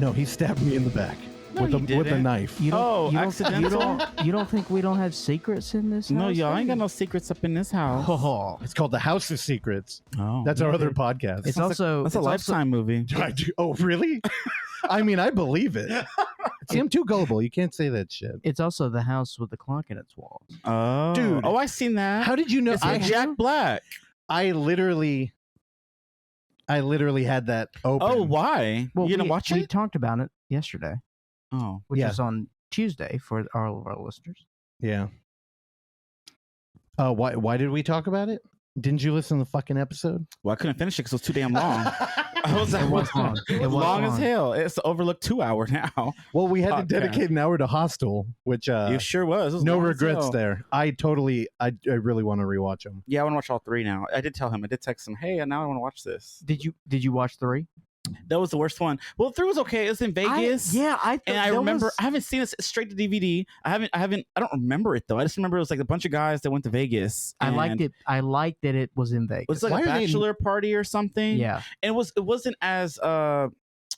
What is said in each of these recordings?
No, he stabbed me in the back with a knife. You don't think we don't have secrets in this house? No, y'all ain't got no secrets up in this house. Oh, it's called The House of Secrets. Oh, that's our other podcast. It's also that's a Lifetime movie. Oh, really? I mean, I believe it. See, I'm too gullible. You can't say that shit. It's also the house with the clock in its walls. Oh, dude. Oh, I seen that. How did you know? It's with Jack Black. I literally had that open. Oh, why? Well, you didn't watch it? We talked about it yesterday. Oh, which is on Tuesday for all of our listeners. Yeah. Why did we talk about it? Didn't you listen to the fucking episode? Well, I couldn't finish it because it was too damn long. It was long. It was long as hell. It's the Overlook 2 hour now. Well, we had to dedicate an hour to Hostel, which you sure was no regrets there. I really want to rewatch them. Yeah, I want to watch all 3 now. I did tell him. I did text him. Hey, now I want to watch this. Did you watch 3? That was the worst one. Well, 3 was okay. It's in Vegas. I remember. I haven't seen it straight to DVD. I don't remember it though. I just remember it was like a bunch of guys that went to Vegas. I liked it. I liked that it was in Vegas. It was like a bachelor party or something. Yeah, and it wasn't as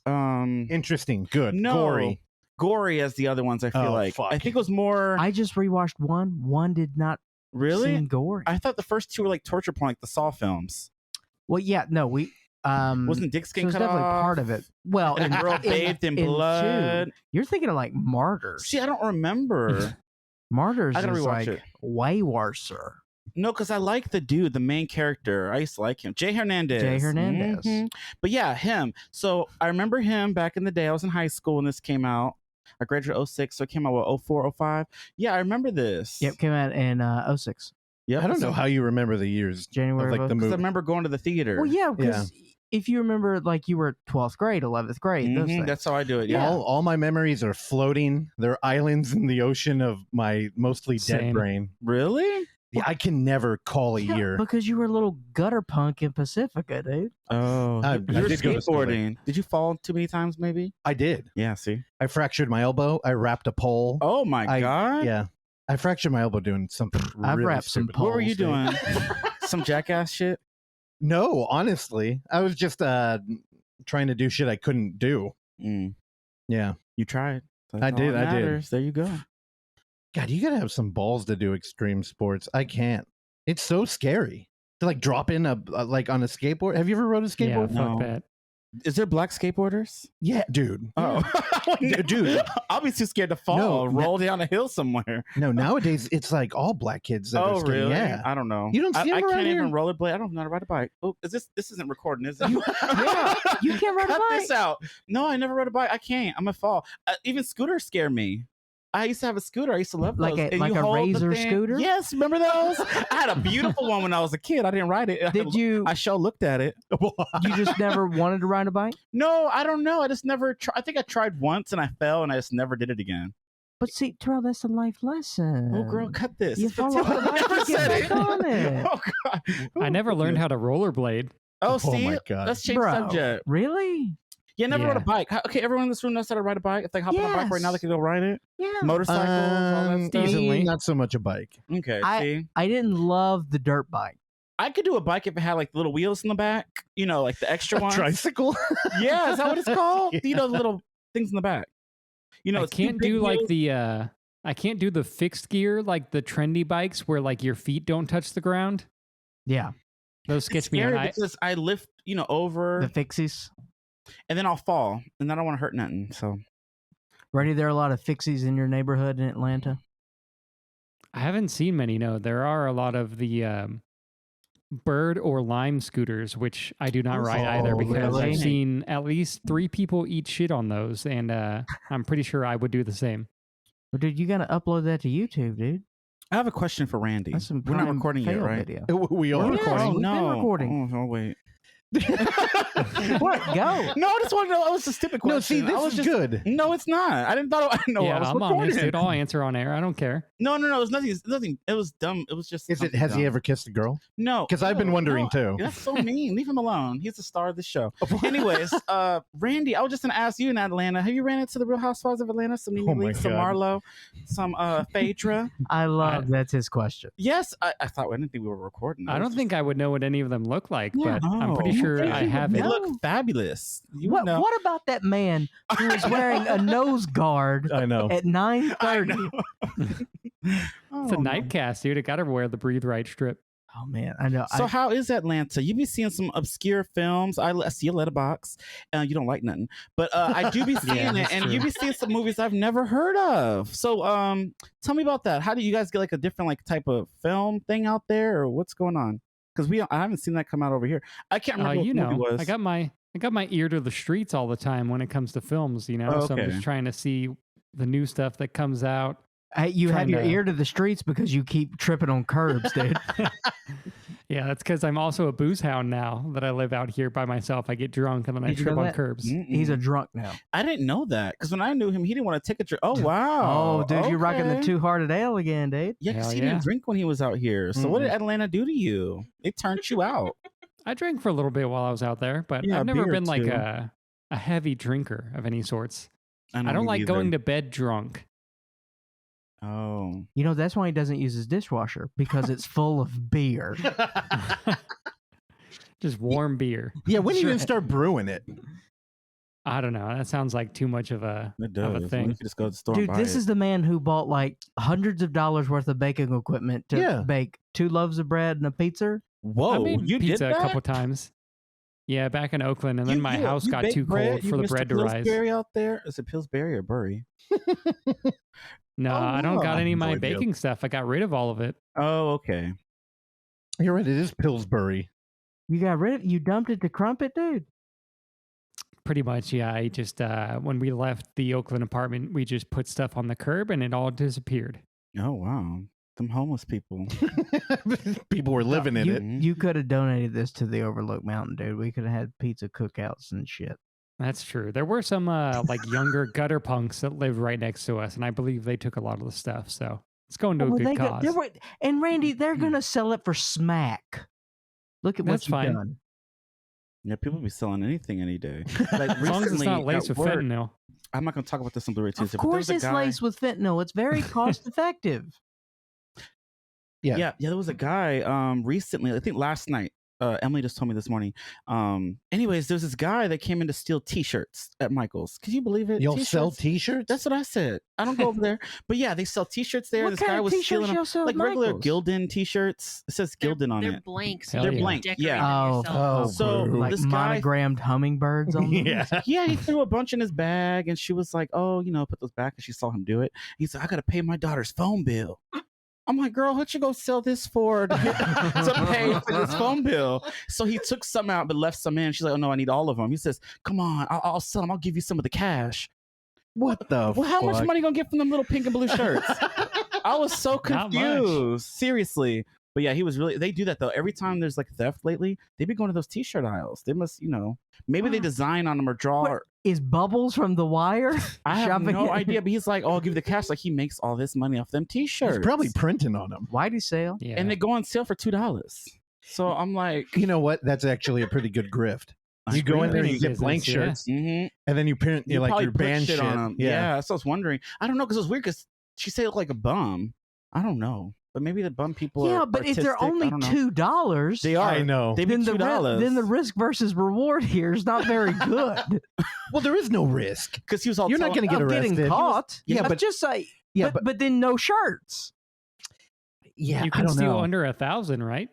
interesting. Good. No. Gory as the other ones. I feel like. Fuck. I think it was more. I just rewatched one. One did not seem gory. I thought the first 2 were like torture porn, like the Saw films. Well, yeah, no, we. Wasn't dick skin cut definitely off? part of it. Well, and a girl bathed in blood. 2, you're thinking of like Martyrs. See, I don't remember. Martyrs I gotta is rewatch like it. way worser. No, because I like the dude, the main character. I used to like him. Jay Hernandez. Mm-hmm. But yeah, him. So I remember him back in the day. I was in high school when this came out. I graduated 06, so it came out, what, 04, 05? Yeah, I remember this. Yep, came out in 06. Yep. I don't know how you remember the years. January of, like, the movie. I remember going to the theater. Well, yeah, because if you remember, like, you were 12th grade, 11th grade, those things. That's how I do it, yeah. All my memories are floating. They're islands in the ocean of my mostly dead brain. Really? Yeah, I can never call a year. Because you were a little gutter punk in Pacifica, dude. Oh. I you did were skateboarding. Did you fall too many times, maybe? I did. Yeah, see? I fractured my elbow. I wrapped a pole. Oh, my God. Yeah. I fractured my elbow doing something I've really wrapped some stupid. poles. What were you doing? Some jackass shit? No, honestly. I was just trying to do shit I couldn't do. Yeah. You tried. I did. There you go. God, you gotta have some balls to do extreme sports. I can't. It's so scary to like drop in like on a skateboard. Have you ever rode a skateboard? Yeah, fuck that. Is there black skateboarders? Yeah, dude. Oh, dude. I'll be too scared to fall. Roll down a hill somewhere. No, nowadays it's like all black kids. That are skating. Really? Yeah. I don't know. You don't see them I around can't here? even rollerblade. I don't know how to ride a bike. Oh, this isn't recording, is it? Yeah, you can't ride a Cut bike. this out. No, I never rode a bike. I can't. I'm gonna fall. Even scooters scare me. I used to have a scooter. I used to love those. Like And a you hold the Razor thing. scooter? Yes, remember those? I had a beautiful one when I was a kid. I didn't ride it. Did you? I sure looked at it. You just never wanted to ride a bike? No, I don't know. I just never tried. I think I tried once and I fell and I just never did it again. But see, Terrell, that's a life lesson. Oh, girl, cut this. You fall off the bike and get back on it. Oh, God. I never learned how to rollerblade. Oh, see? my God. Let's change Bro, subject. Really? Yeah, never Yeah. rode a bike. Okay, everyone in this room knows how to ride a bike. If they hop on a bike right now, they can go ride it. Yeah. Motorcycles, all that stuff. Decently. Not so much a bike. Okay, see? I didn't love the dirt bike. I could do a bike if it had like little wheels in the back, you know, like the extra A ones. tricycle? Yeah, is that what it's called? Yeah. You know, the little things in the back. You know, I it's two can't big do like wheels. I can't do the fixed gear, like the trendy bikes where like your feet don't touch the ground. Yeah. Those It's sketch me scary out. because I lift, you know, over The fixies. and then I'll fall and I don't want to hurt nothing. So Ready, there are a lot of fixies in your neighborhood in Atlanta? I haven't seen many. No, there are a lot of the bird or lime scooters, which I do not ride either because really? I've seen at least 3 people eat shit on those, and I'm pretty sure I would do the same. Well, dude, you got to upload that to YouTube, dude. I have a question for Randy. That's some We're not prime recording yet, fail right? Video. We are We're recording. We've been no. recording. Oh, wait. What? Go. No, I just want to know. It was a stupid question. No, see, I was this is good. No, it's not. I didn't thought. I know. yeah, I was I'm recording. honest, dude. I'll answer on air. I don't care. No. It was nothing. Nothing. It was dumb. It was just. Is it? Has he ever kissed a girl? No. Because I've been wondering too. That's so mean. Leave him alone. He's the star of the show. Anyways, Randy, I was just gonna ask you in Atlanta. Have you ran into the Real Housewives of Atlanta? Some Nene Oh my Leakes, some God. Marlo, some Phaedra. I love that's his question. Yes, I thought. I didn't think we were recording. I don't think I would know what any of them look like, but I'm pretty sure I have They it. look fabulous. You would know. What about that man who was wearing a nose guard I know. at 9:30? It's a nightcast, dude. I gotta wear the Breathe Right strip. Oh man, I know. So how is Atlanta? You be seeing some obscure films. I see a letterbox. You don't like nothing, but I do be seeing it, and you be seeing some movies I've never heard of. So tell me about that. How do you guys get like a different like type of film thing out there, or what's going on? Because I haven't seen that come out over here. I can't remember what the movie was. I got my ear to the streets all the time when it comes to films. You know, so I'm just trying to see the new stuff that comes out. You have your ear to the streets because you keep tripping on curbs, dude. Yeah, that's because I'm also a booze hound now that I live out here by myself. I get drunk and then I trip on curbs. He's a drunk now. I didn't know that because when I knew him, he didn't want to take a drink. Oh, wow. Oh, dude, you're rocking the Two-Hearted Ale again, dude. Yeah, because he didn't drink when he was out here. So what did Atlanta do to you? It turned you out. I drank for a little bit while I was out there, but I've never been like a heavy drinker of any sorts. I don't like going to bed drunk. Oh. You know, that's why he doesn't use his dishwasher, because it's full of beer. Just warm beer. Yeah, when do you even start brewing it? I don't know. That sounds like too much of a thing. You just go to the store. Dude, and buy this is the man who bought like hundreds of dollars worth of baking equipment to bake 2 loaves of bread and a pizza. Whoa, I made you pizza did that? a couple times. Yeah, back in Oakland, and then my house got too cold for the bread to rise. Pillsbury out there? Is it Pillsbury or Bury? No, I don't got any of my baking stuff. I got rid of all of it. Oh, okay. You're right. It is Pillsbury. You got rid of you dumped it to Crumpet, dude. Pretty much, yeah. I just when we left the Oakland apartment, we just put stuff on the curb and it all disappeared. Oh wow, them homeless people. People were living in it. You could have donated this to the Overlook Mountain, dude. We could have had pizza cookouts and shit. That's true. There were some like younger gutter punks that lived right next to us, and I believe they took a lot of the stuff. So it's going to a good cause. And Randy, they're gonna sell it for smack. Look at what you've done. Yeah, people be selling anything any day. Like as long as it's not laced with fentanyl. I'm not going to talk about this on Blu-ray Tuesday. Of course it's laced with fentanyl. It's very cost effective. Yeah. There was a guy recently, I think last night. Emily just told me this morning. Anyways, there's this guy that came in to steal T-shirts at Michael's. Can you believe it? You'll sell T-shirts? That's what I said. I don't go over there, but yeah, they sell T-shirts there. This guy was stealing them, like regular Gildan T-shirts. It says Gildan on it. They're blank. So they're blank. Yeah. So like this guy, monogrammed hummingbirds on them. Yeah, he threw a bunch in his bag, and she was like, "Oh, put those back." And she saw him do it. He said, "I got to pay my daughter's phone bill." I'm like, girl, what you go sell this for to pay for this phone bill? So he took some out but left some in. She's like, oh no, I need all of them. He says, come on, I'll sell them. I'll give you some of the cash. What the Well, how much money you gonna get from them little pink and blue shirts? I was so confused. Seriously. But yeah, they do that though. Every time there's like theft lately, they be going to those T-shirt aisles. They must, maybe they design on them or draw. What, is Bubbles from The Wire? I have no idea, but he's like, oh, I'll give you the cash. Like he makes all this money off them T-shirts. He's probably printing on them. Why'd sale? Yeah. And they go on sale for $2. So I'm like, you know what? That's actually a pretty good grift. You go in there and you get blank shirts, and then you print like your band shit on them. Yeah, so I was wondering. I don't know, because it was weird because she said it looked like a bum. I don't know. But maybe the bum people are but if they're only $2, they are. I know. They've been $2. Then the risk versus reward here is not very good. Well, there is no risk because he was all. You're not going to get arrested. Getting caught. But just say. Yeah, but then no shirts. Yeah, you can steal under 1,000, right?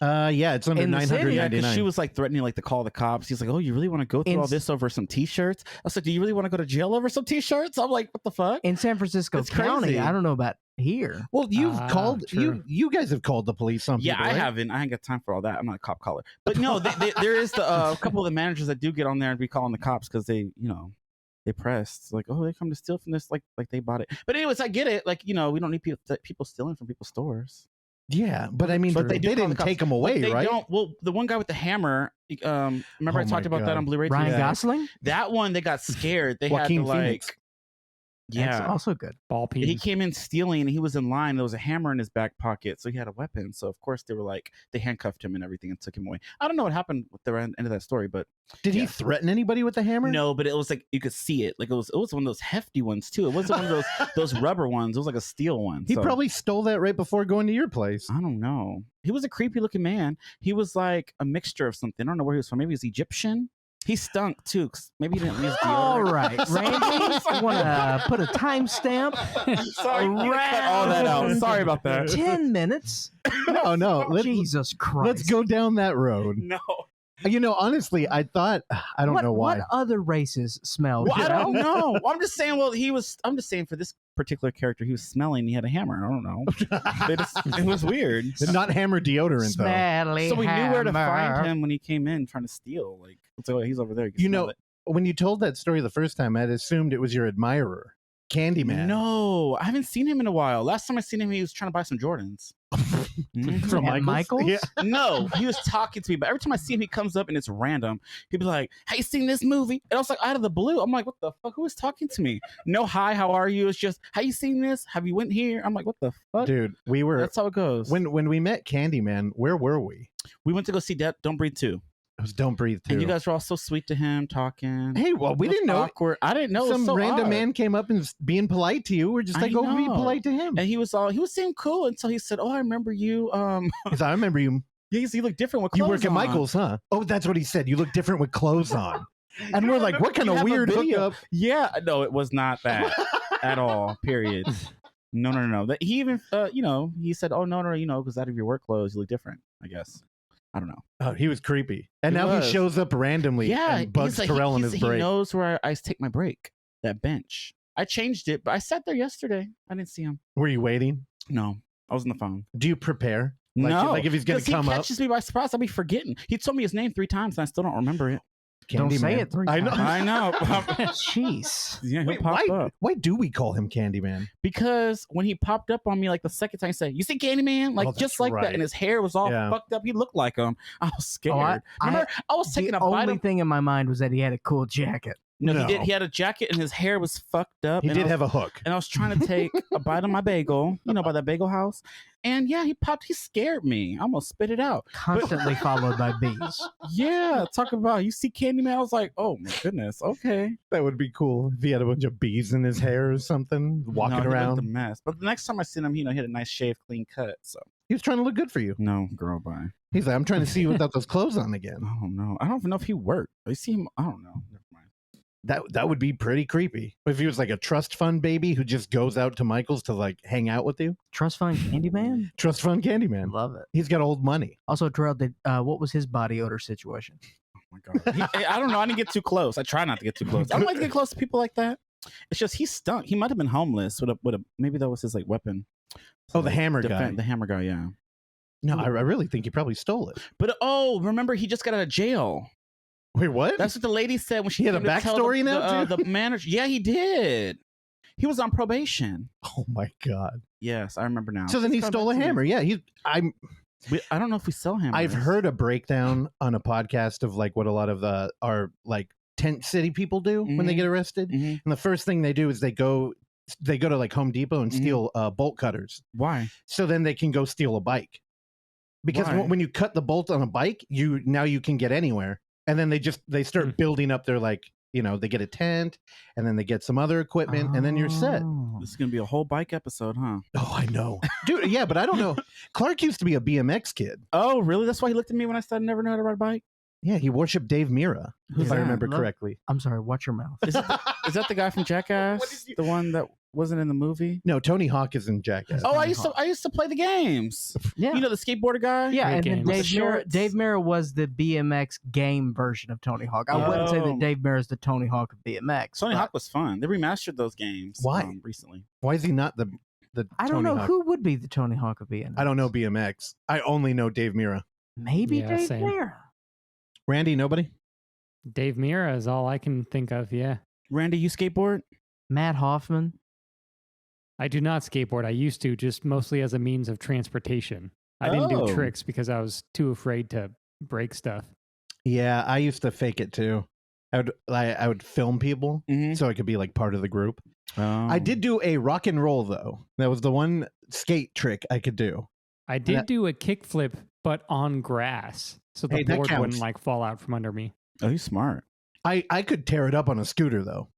Yeah, it's under 999. Yeah, she was like threatening to call the cops. He's like, oh, you really want to go through all this over some T-shirts? I was like, do you really want to go to jail over some T-shirts? I'm like, what the fuck? In San Francisco County, crazy. I don't know about here. Well, you've called you guys have called the police on people, I haven't. I ain't got time for all that. I'm not a cop caller. But no, there is a couple of the managers that do get on there and be calling the cops because they pressed. It's like, oh, they come to steal from this, like they bought it. But anyways, I get it. Like, we don't need people stealing from people's stores. Yeah, but I mean, they didn't take them away, they right? Don't. Well, the one guy with the hammer. Remember I talked about that on Blu-ray Tuesday? Ryan Gosling. That one, they got scared. They Joaquin had to Phoenix. Yeah. That's also good. Ball peen. He came in stealing and he was in line. There was a hammer in his back pocket. So he had a weapon. So, of course, they handcuffed him and everything and took him away. I don't know what happened with the end of that story, but. Did he threaten anybody with the hammer? No, but it was like, you could see it. Like it was one of those hefty ones too. It wasn't one of those rubber ones. It was like a steel one. He probably stole that right before going to your place. I don't know. He was a creepy looking man. He was like a mixture of something. I don't know where he was from. Maybe he was Egyptian. He stunk too. Maybe he didn't use deodorant. All right, Randy, I want to put a timestamp. Sorry, cut all that out. Sorry about that. 10 minutes. No. Jesus Christ. Let's go down that road. No. Honestly, I thought I don't know why. What other races smell? Well, I don't know. I'm just saying. Well, I'm just saying for this particular character, he was smelling. He had a hammer. I don't know. It was weird. Not hammer deodorant Smelly so we knew where to hammer. find him when he came in trying to steal. Like, so he's over there. When you told that story the first time, I'd assumed it was your admirer, Candyman. No, I haven't seen him in a while. Last time I seen him, he was trying to buy some Jordans. From At Michael's? Yeah. No, he was talking to me, but every time I see him, he comes up and it's random. He'd be like, "Hey, you seen this movie?" And I was like, out of the blue, I'm like, "What the fuck? Who is talking to me?" No, hi, how are you? It's just, "Have you seen this? Have you went here?" I'm like, "What the fuck?" Dude, we were. That's how it goes. When we met Candyman, where were we? We went to go see Don't Breathe 2. It was Don't Breathe 2. And you guys were all so sweet to him, talking. Hey, well, we didn't know. Awkward. I didn't know. Some so random odd. man came up and was being polite to you. We're just like, go be polite to him. And he was seeming cool until he said, "Oh, I remember you." He said, I remember you. You look different with clothes You work at on. Michael's, huh? Oh, that's what he said. You look different with clothes on. And we're like, what kind of weird hookup? Yeah, no, it was not that at all. Period. No. That he even, he said, "Oh no, because out of your work clothes, you look different." I guess. I don't know. Oh, he was creepy. And He now was. he shows up randomly and bugs Terrell in his break. He knows where I take my break. That bench. I changed it, but I sat there yesterday. I didn't see him. Were you waiting? No, I was on the phone. Do you prepare? No, like if he's going to come he up. catches me by surprise, I'll be forgetting. He told me his name 3 times, and I still don't remember it. Don't say it 3 times. I know. Jeez. Yeah, he'll Wait, pop up. why do we call him Candyman? Because when he popped up on me like the second time, he said, "You see Candyman?" Like just like that, and his hair was all fucked up. He looked like him. I was scared. Remember, I was taking a bite. The only thing in my mind was that he had a cool jacket. No, he did. He had a jacket, and his hair was fucked up. He did have a hook. And I was trying to take a bite of my bagel, by that bagel house. And yeah, he popped. He scared me. I almost spit it out. Constantly followed by bees. Yeah, talk about you see Candyman. I was like, oh my goodness, okay. That would be cool if he had a bunch of bees in his hair or something, walking around. He looked a mess. But the next time I seen him, he had a nice shave, clean cut. So he was trying to look good for you. No, girl, bye. He's like, I'm trying to see you without those clothes on again. I don't know. I don't even know if he worked. I see him. I don't know. Never mind. That would be pretty creepy. If he was like a trust fund baby who just goes out to Michael's to like hang out with you. Trust fund Candyman? Trust fund Candyman. Love it. He's got old money. Also, Terrell, what was his body odor situation? Oh my God. I don't know. I didn't get too close. I try not to get too close. I don't like to get close to people like that. It's just he stunk. He might have been homeless with a maybe that was his like weapon. So the hammer guy. The hammer guy, yeah. No, I really think he probably stole it. But remember he just got out of jail. Wait, what? That's what the lady said when she had a backstory now, too? The manager. Yeah, he did. He was on probation. Oh my God. Yes, I remember now. So then he stole a hammer. Yeah, I don't know if we sell hammers. I've heard a breakdown on a podcast of like what a lot of our like tent city people do when they get arrested. And the first thing they do is they go to like Home Depot and steal bolt cutters. Why? So then they can go steal a bike. Because when you cut the bolt on a bike, you can get anywhere. And then they start building up their like, they get a tent and then they get some other equipment and then you're set. This is going to be a whole bike episode, huh? Oh, I know. Dude, yeah, but I don't know. Clark used to be a BMX kid. Oh, really? That's why he looked at me when I said I never knew how to ride a bike? Yeah, he worshipped Dave Mira, if I remember correctly. I'm sorry, watch your mouth. Is that the guy from Jackass? The one that wasn't in the movie? No, Tony Hawk is in Jackass. Oh, I used to play the games. Yeah. You know the skateboarder guy? Yeah, Great and then games. Dave Mira was the BMX game version of Tony Hawk. I wouldn't say that Dave Mira is the Tony Hawk of BMX. Tony Hawk was fun. They remastered those games. Why? Recently. Why is he not the I don't Tony know Hawk? who would be the Tony Hawk of BMX. I don't know BMX. I only know Dave Mira. Maybe Yeah, Dave same. Mira. Randy, nobody? Dave Mira is all I can think of. Yeah. Randy, you skateboard? Matt Hoffman. I do not skateboard. I used to, just mostly as a means of transportation. I didn't do tricks because I was too afraid to break stuff. Yeah, I used to fake it too. I would film people so I could be like part of the group. I did do a rock and roll though. That was the one skate trick I could do. I did do a kickflip, but on grass, so the board wouldn't like fall out from under me. Oh, he's smart. I could tear it up on a scooter though.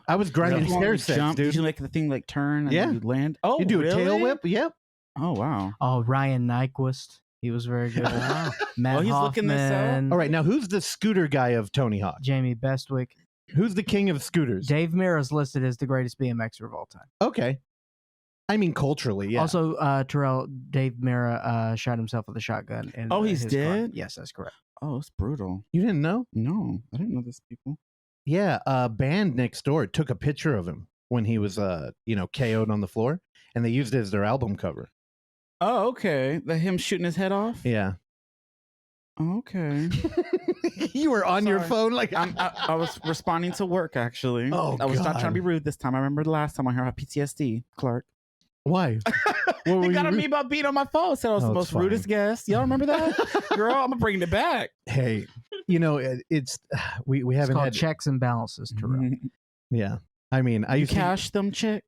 I was grinding stair sets, dude. Did you make the thing like turn and you land? Oh, you do a tail whip? Yep. Oh, wow. Oh, Ryan Nyquist. He was very good. Wow. Matt he's Hoffman, looking this up. All right, now who's the scooter guy of Tony Hawk? Jamie Bestwick. Who's the king of scooters? Dave Mirra's listed as the greatest BMXer of all time. Okay. I mean, culturally, yeah. Also, Dave Mirra shot himself with a shotgun. In, he's dead? Yes, that's correct. Oh, it's brutal. You didn't know? No, I didn't know this, people. Yeah, a band next door took a picture of him when he was, KO'd on the floor, and they used it as their album cover. Oh, okay. Him shooting his head off? Yeah. Okay. You were on your phone like I was responding to work, actually. Oh, I was not God. trying to be rude this time. I remember the last time I heard PTSD, Clark. Why? He got on me about being on my phone. Said I was the most rudest guest. Y'all remember that? Girl, I'm bringing it back. Hey, it's we haven't called had checks and balances, Terrell. Yeah. I mean, I You used cash them chicks.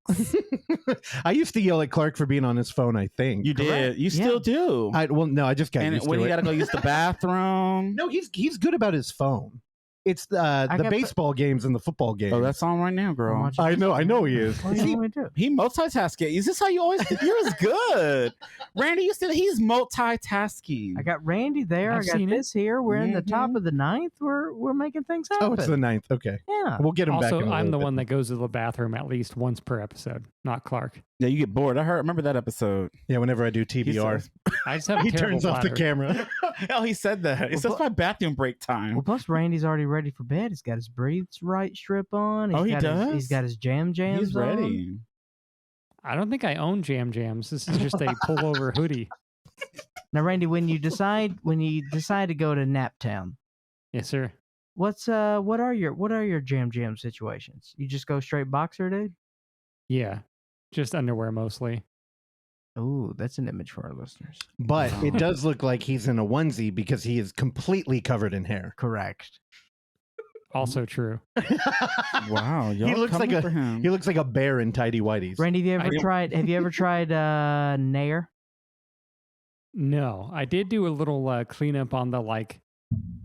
I used to yell at Clark for being on his phone, I think. You did. You still do. I just got used to when it. you got to go use the bathroom. No, he's good about his phone. It's the baseball games and the football games. Oh, that's on right now, girl. I know he is. What do you want me to do? He multitasking. Is this how you always do? Yours good. Randy, he's multitasking. I got Randy there. I've I got seen this here. We're in the top of the ninth. We're making things happen. Oh, it's the 9th. Okay. Yeah. We'll get him back. Also, in I'm the bit. one that goes to the bathroom at least once per episode, not Clark. Yeah, you get bored. I remember that episode. Yeah, whenever I do TBR, I just have a he terrible turns off the bladder. camera. Oh, he said that. It says my bathroom break time. Well, plus Randy's already ready for bed. He's got his breathe right strip on. He got does? He's got his jams He's ready. I don't think I own Jam Jams. This is just a pullover hoodie. Now, Randy, when you decide to go to Naptown, Yes, sir. what are your jam situations? You just go straight boxer, dude? Yeah, just underwear mostly. Ooh, that's an image for our listeners. But it does look like he's in a onesie because he is completely covered in hair. Correct. Also true. Wow, He looks like for him. he looks like a bear in tidy whities. Randy, have you ever tried Nair? No, I did do a little cleanup on the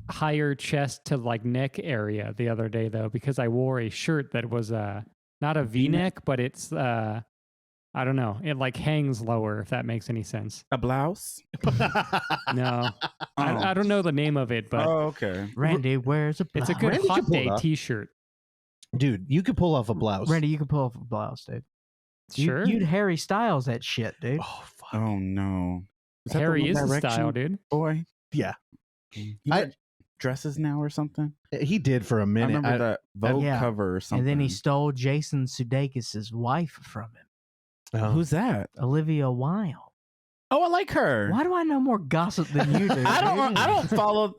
higher chest to neck area the other day though, because I wore a shirt that was not a V-neck, but it's I don't know, it hangs lower, if that makes any sense. A blouse? No, I don't know the name of it, but okay. Randy wears a blouse. it's a good Randy hot can pull day it off. T-shirt. Dude, you could pull off a blouse. Randy, you can pull off a blouse, dude. Sure. You'd Harry Styles that shit, dude. Oh fuck. Oh no. Is that the Harry One is the Direction style, dude. boy? Yeah. He wear dresses now or something? He did for a I minute. remember that Vogue Yeah. cover or something. And then he stole Jason Sudeikis' wife from him, Who's that? Olivia Wilde. Oh, I like her. Why do I know more gossip than you do? I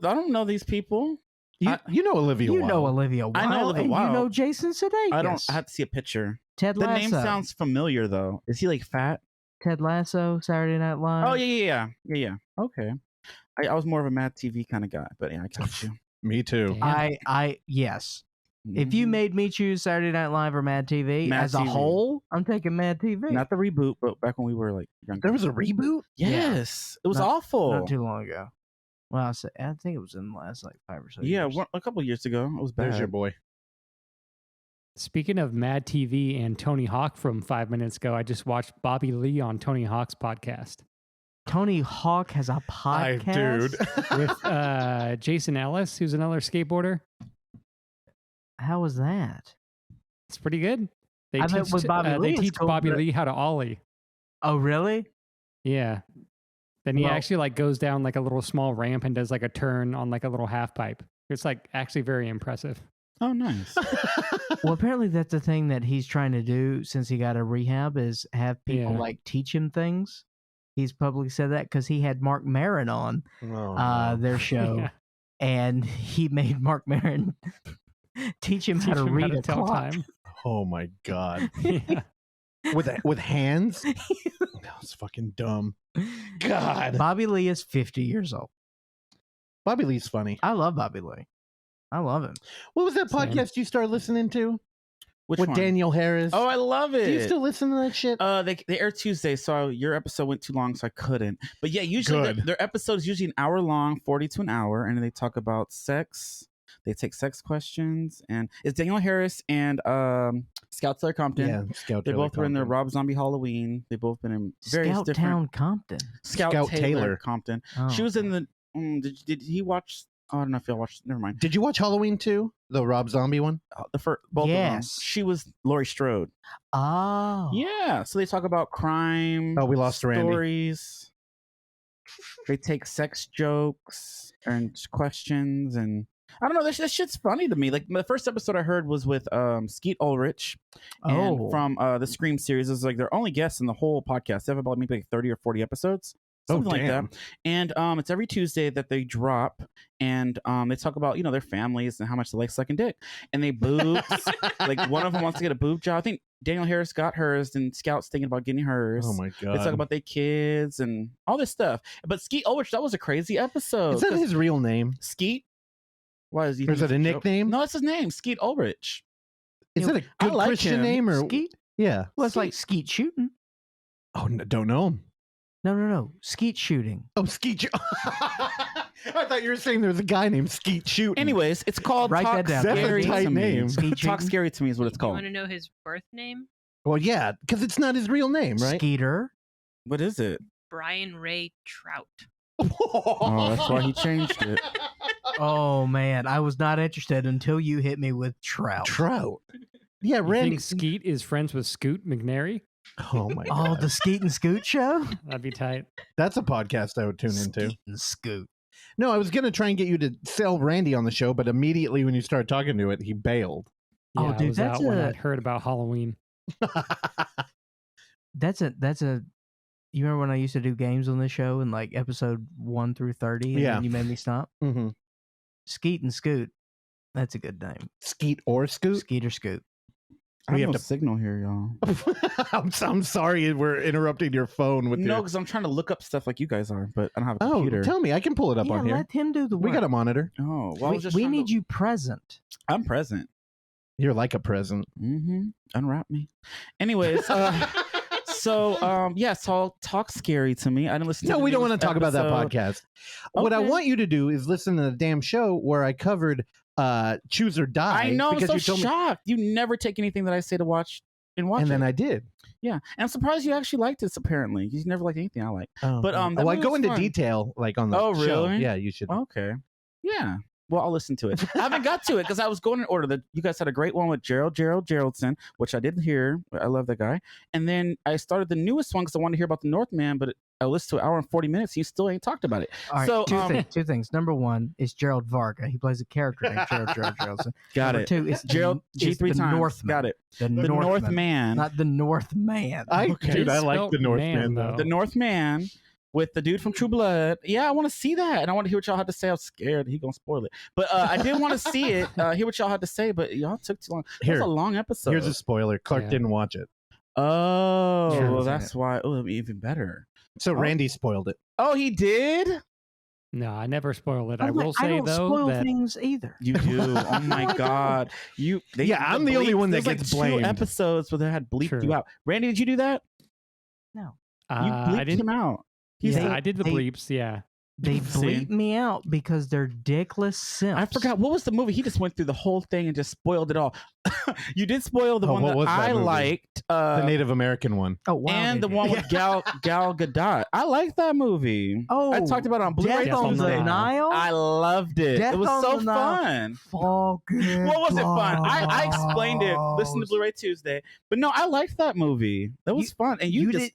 don't know these people. You know Olivia You Wilde. know Olivia Wilde. I know Olivia and Wilde. You know Jason Sudeikis. I have to see a picture. Ted The Lasso. name sounds familiar though. Is he fat? Ted Lasso, Saturday Night Live. Oh yeah. Okay. I was more of a Mad TV kind of guy, but yeah, I got you. Me too. Damn. Yes. If you made me choose Saturday Night Live or Mad TV Mad as a TV. whole, I'm taking Mad TV. Not the reboot, but back when we were younger. There was a reboot? Yes, it was Not- awful. Not too long ago. Well, I think it was in the last 5 or so years. A couple of years ago, it was bad. There's your boy. Speaking of Mad TV and Tony Hawk from 5 minutes ago, I just watched Bobby Lee on Tony Hawk's podcast Tony Hawk has a podcast. with Jason Ellis, who's another skateboarder. How was that? It's pretty good. They I bet teach, with Bobby Lee, they it's teach cool, Bobby but- Lee how to ollie. Oh, really? Yeah. Then he Well- actually goes down a little small ramp and does a turn on a little half pipe. It's actually very impressive. Oh, nice. Well, apparently that's the thing that he's trying to do since he got a rehab is have people Yeah. teach him things. He's publicly said that because he had Mark Maron on their show, Yeah. and he made Mark Maron teach him how to read a tell clock. time. Oh my god. Yeah. With hands? That's fucking dumb. God. Bobby Lee is 50 years old. Bobby Lee's funny. I love Bobby Lee. I love him. What was that Same. podcast you started listening to? Which with one? Daniel Harris. Oh, I love it. Do you still listen to that shit? They air Tuesday, so your episode went too long, so I couldn't. But yeah, usually their episode's usually an hour long, 40 to an hour, and they talk about sex. They take sex questions, and it's Daniel Harris and Scout Taylor Compton. Yeah, Scout. They Taylor both were in their Compton. Rob Zombie Halloween. They both been in various Scout different. Town Compton. Scout Taylor Compton. Oh. She was in the. Did he watch? Oh, I don't know if y'all watched. Never mind. Did you watch Halloween 2? The Rob Zombie one? The first, both of them. Yes. She was Laurie Strode. Oh. Yeah. So they talk about crime. Oh, we lost Randy. Stories. They take sex jokes and questions, and I don't know. This shit's funny to me. Like the first episode I heard was with Skeet Ulrich, and from the Scream series. It was like their only guests in the whole podcast. They have about maybe like 30 or 40 episodes. Something like that. And it's every Tuesday that they drop, and they talk about, their families and how much they like sucking dick. And they boobs. Like one of them wants to get a boob job. I think Daniel Harris got hers, and Scout's thinking about getting hers. Oh my god. They talk about their kids and all this stuff. But Skeet Ulrich, that was a crazy episode. Is that his real name? Skeet? Why is he? Or is it a nickname? No, it's his name, Skeet Ulrich. Is it a good Christian name or Skeet? Yeah. Well, it's like skeet shooting. Oh, no, don't know him. No. Skeet shooting. Oh, Skeet. I thought you were saying there was a guy named Skeet Shooting. Anyways, it's called Write Talk that down. That's a Scary tight to Me. name. Talk Scary to Me is what it's You called. want to know his birth name? Well, yeah, because it's not his real name, right? Skeeter. What is it? Brian Ray Trout. Oh, that's why he changed it. Oh man, I was not interested until you hit me with Trout. Trout. Yeah, You Randy. think Skeet is friends with Scoot McNairy? Oh my god. Oh, the Skeet and Scoot show. That'd be tight. That's a podcast I would tune into. Skeet and Scoot. No, I was going to try and get you to sell Randy on the show, but immediately when you started talking to it, he bailed. Oh, Yeah, I dude, was that's out when a- I'd heard about Halloween. That's a. You remember when I used to do games on this show in like episode 1 through 30? And Yeah. then you made me stop. Mm-hmm. Skeet and Scoot. That's a good name. Skeet or Scoot? Skeet or Scoot. I We have have no to- signal here, y'all. I'm sorry we're interrupting your phone with No, your... because I'm trying to look up stuff like you guys are, but I don't have a Oh, computer. tell me. I can pull it up Yeah, on here. let him do the work. We got a monitor. Oh, well, I was just we trying need to... you present. I'm present. You're like a present. Mm-hmm. Unwrap me. Anyways, so Talk Scary to Me. I didn't listen to No, the we don't want newest to talk about that episode. podcast. What I Okay. want you to do is listen to the damn show where I covered Choose or Die. I know, I'm because so you told me, shocked. You never take anything that I say to watch and watch and then it. I did. Yeah, and I'm surprised you actually liked this. Apparently, you never liked anything I like. But, that I movie go was into fun. detail like on the Oh, show. really? Yeah, you should. Okay. Yeah. Well, I'll listen to it. I haven't got to it because I was going in order. You guys had a great one with Geraldson, which I didn't hear. I love that guy. And then I started the newest one because I wanted to hear about the Northman, but I listened to an hour and 40 minutes. You still ain't talked about it. All right, So, two things. Number one is Gerald Varga. He plays a character named Gerald Geraldson. Got Number it. two is Gerald is G3 the times. Northman. Got it. The The Northman. not the Northman. Okay. Dude, I like Spelled the Northman man, though. The Northman with the dude from True Blood. Yeah, I want to see that. And I want to hear what y'all had to say. I was scared he gonna spoil it. But I did want to see it, hear what y'all had to say, but y'all took too long. It was Here. a long episode. Here's a spoiler. Clark Yeah. didn't watch it. Oh, Yeah, well, I've seen that's why. Oh, it'll be even better. So Randy spoiled it. Oh, he did? No, I never spoil it. I'm I like, will I say don't though spoil that things either. You do. Oh my God. I'm the only one that there's gets like blamed. 2 episodes where they had bleeped True. you out. Randy, did you do that? No, You I bleeped didn't. him out. Yeah, I did the they- bleeps. Yeah. they See? bleep me out because they're dickless simps. I forgot what was the movie. He just went through the whole thing and just spoiled it all. You did spoil the Oh, one what that was that I movie? liked. The Native American one. Oh wow! and the did one you? with Gal Gadot. I like that movie. Oh, I talked about it on Blu-ray Death on the Tuesday. Nile. I loved it. Death It was on so the Nile. fun. Fucking What was it fun? I explained it. Listen to balls. Blu-ray Tuesday. But no, I liked that movie. That was fun. And you spoiled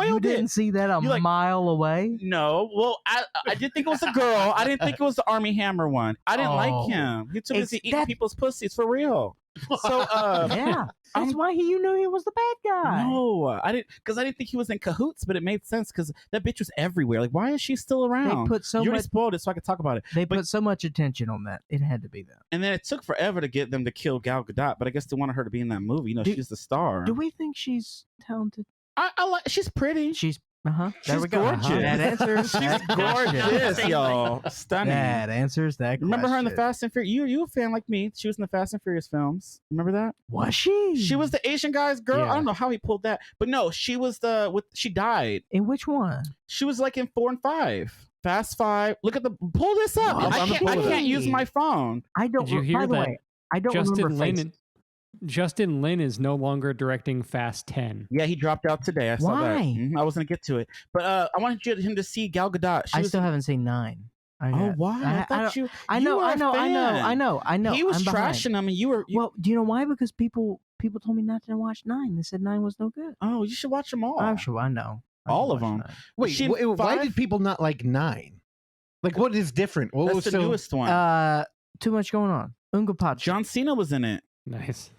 You it. didn't see that a You, like- mile away. No. Well, I did think it was a girl. I didn't think it was the Army Hammer one. I didn't Oh. like him. He too busy eating that- people's pussies for real. So Yeah, that's why you knew he was the bad guy. no, I didn't think he was in cahoots, but it made sense because that bitch was everywhere. Like, why is she still They around? put so you already much. spoiled it, so I could talk about it. They but- put so much attention on that. It had to be that. And then it took forever to get them to kill Gal Gadot, but I guess they wanted her to be in that movie. You know, Do- she's the star. Do we think she's talented? I like. She's pretty. She's There She's we go. gorgeous. That answers. She's that gorgeous, question. y'all. Stunning. That answers that. Remember her in the question. Fast and Furious? You a fan like me? She was in the Fast and Furious films. Remember that? Was she? She was the Asian guy's girl. Yeah. I don't know how he pulled that, but no, she was she died. In which one? She was like in 4 and 5. Fast 5. Look at pull this up. Wow, I can't use my phone. I don't. Did you hear by the that way, I don't remember. Justin Lin is no longer directing Fast 10. Yeah, he dropped out today. I saw that. Why? I was gonna get to it, but I wanted him to see Gal Gadot. I still haven't seen 9. Oh, why? I thought you. I know. He was I'm behind. trashing them, and you were. Well, do you know why? Because people told me not to watch 9. They said 9 was no good. Oh, you should watch them all. I'm sure. I know. All of them. 9. Wait, why did people not like 9? Like, what is different? What That's was the newest one. Too much going on. Unga John Cena was in it. Nice.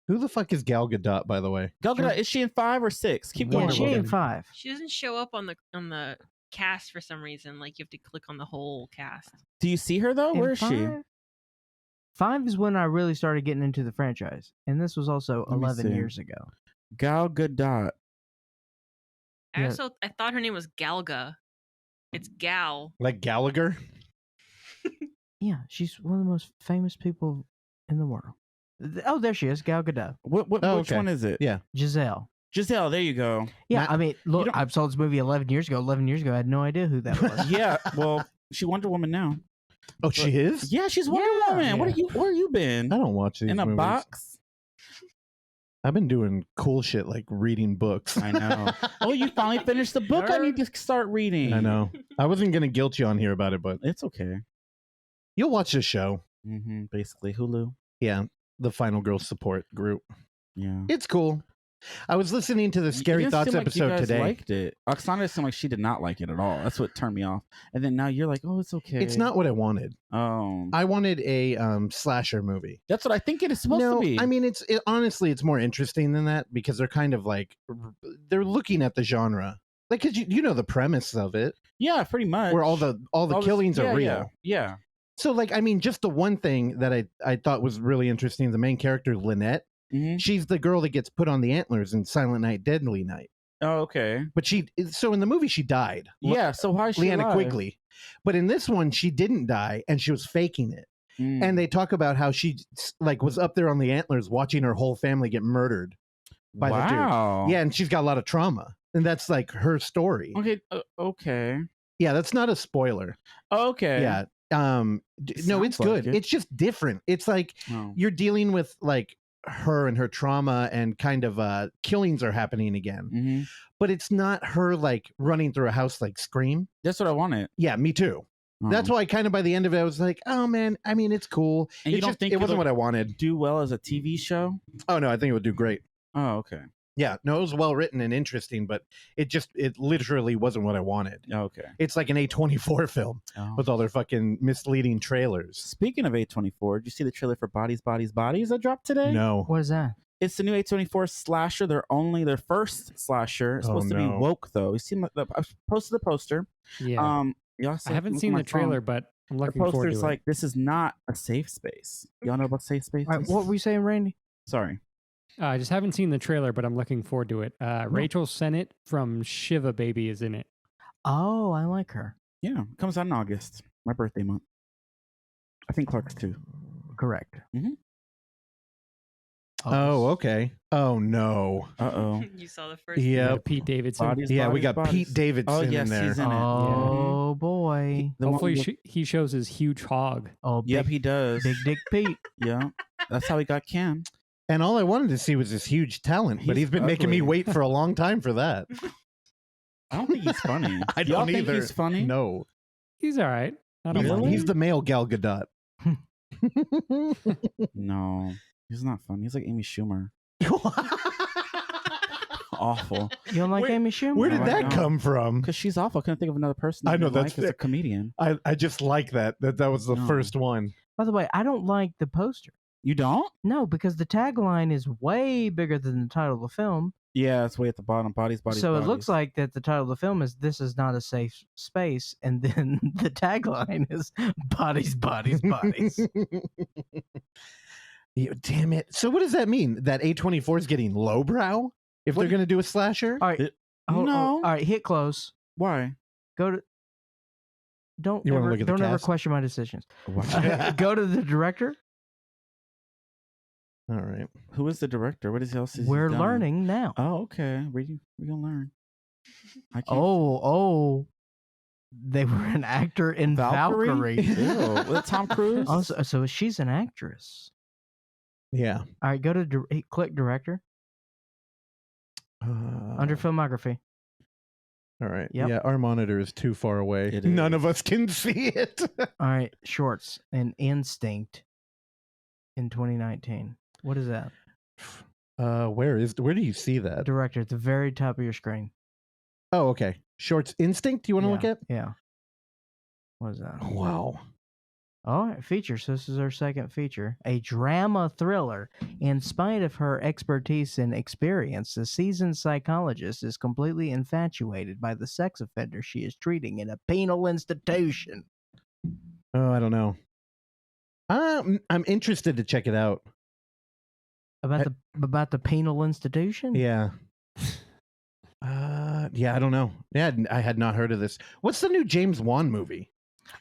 Who the fuck is Gal Gadot, by the way? Gal Gadot, is she in 5 or 6? Keep Yeah, going. she in 5. She doesn't show up on the cast for some reason. Like you have to click on the whole cast. Do you see her though? Where is she? 5 is when I really started getting into the franchise, and this was also Let me 11 see. years ago. Gal Gadot. I thought her name was Galga. It's Gal. Like Gallagher? Yeah, she's one of the most famous people in the world. Oh, there she is, Gal Gadot. Which okay. one is it? Yeah. Giselle. Giselle, there you go. Yeah, I mean, look, don't- I saw this movie 11 years ago. 11 years ago, I had no idea who that was. Yeah, well, she Wonder Woman now. Oh, she is? Yeah, she's Wonder Yeah. Woman. Yeah. Where you been? I don't watch these In a movies. box? I've been doing cool shit like reading books. I know. Oh, you finally finished the book. I need to start reading. I know. I wasn't going to guilt you on here about it, but It's okay. you'll watch the show. Basically, Hulu. Yeah. The Final Girl support group. Yeah. It's cool. I was listening to the Scary It didn't Thoughts seem like episode you guys today. Liked it. Oksana seemed like she did not like it at all. That's what turned me off. And then now you're like, oh, it's okay. It's not what I wanted. Oh, I wanted a slasher movie. that's what I think it is supposed to be. I mean, honestly, it's more interesting than that because they're kind of like they're looking at the genre, like because you know the premise of it, yeah, pretty much. where all the killings are real. Yeah. So, like, I mean, just the one thing that I thought was really interesting: the main character, Lynette. Mhm. She's the girl that gets put on the antlers in Silent Night, Deadly Night. Oh, okay. But so in the movie she died. Yeah. So why is she Leanna alive? Quigley. But in this one she didn't die and she was faking it. Mm. And they talk about how she like was up there on the antlers watching her whole family get murdered by the dude. Yeah, and she's got a lot of trauma. And that's like her story. Okay. Okay. Yeah, that's not a spoiler. Okay. Yeah. No, it's Sounds like good. it. It's just different. It's like Oh. you're dealing with like her and her trauma and kind of killings are happening again. Mm-hmm. But it's not her like running through a house like Scream. That's what I wanted. Yeah, me too. That's why kind of by the end of it I was like, oh man, I mean it's cool. And you don't think it wasn't it'll what I wanted. do well as a TV show? Oh no, I think it would do great. Oh, okay. Yeah, no, it was well written and interesting, but it literally wasn't what I wanted. Okay. It's like an A24 film with all their fucking misleading trailers. Speaking of A24, did you see the trailer for Bodies, Bodies, Bodies that dropped today? No. What is that? It's the new A24 slasher. Their first slasher. It's supposed to be woke though. You see, I posted the poster. Yeah. Y'all I haven't seen the trailer, but I'm looking forward to it. The poster's like, this is not a safe space. Y'all know about safe spaces? All right, what were you saying, Randy? Sorry. I just haven't seen the trailer, but I'm looking forward to it. Rachel Sennett from Shiva Baby is in it. Oh, I like her. Yeah, it comes out in August. My birthday month. I think Clark's too. Correct. Mm-hmm. Oh, okay. Oh no. Uh-oh. You saw the first. Yeah. Pete Davidson. Bodies, Yeah, we got bodies. Pete Davidson Oh, yes, in there. he's in it. Oh boy. Hopefully he shows his huge hog. Oh, Yep, he does. Big Dick Pete. Yeah, that's how he got Cam. And all I wanted to see was this huge talent, but He's he's been making me ugly. wait for a long time for that. I don't think he's funny. I Y'all don't think either. he's funny? No. He's all right. I don't Really? mind. He's the male Gal Gadot. No, he's not funny. He's like Amy Schumer. Awful. You don't like Amy Schumer? Where did No, I that don't. come from? Because she's awful. I couldn't think of another person. I know, that that's like as a fair. comedian. I just like that was the No. first one. By the way, I don't like the poster. You don't? No, because the tagline is way bigger than the title of the film. Yeah, it's way at the bottom. Bodies, bodies. So bodies. it looks like that the title of the film is "This is not a safe space," and then the tagline is "Bodies, bodies, bodies." Damn it. So what does that mean? That A24 is getting lowbrow if they're going to do a slasher? All right, No. All right, hit close. Why? Go to. Don't You wanna ever look at the don't ever cast? question my decisions. Why? Go to the director. All right. Who is the director? What is else? Is We're he done? learning now. Oh, okay. We gonna learn. I can't. Oh, they were an actor in Valkyrie. Ew. With Tom Cruise. Also, so she's an actress. Yeah. All right, go to click director under filmography. All right. Yep. Yeah, our monitor is too far away. It None is. of us can see it. All right, shorts and Instinct in 2019. What is that? Where do you see that? Director at the very top of your screen. Oh, okay. Shorts Instinct. You want to look at? Yeah. What is that? Wow. All right, feature. So this is our second feature, a drama thriller. In spite of her expertise and experience, the seasoned psychologist is completely infatuated by the sex offender she is treating in a penal institution. Oh, I don't know. I'm interested to check it out. About the penal institution? Yeah. Yeah, I don't know. Yeah, I had not heard of this. What's the new James Wan movie?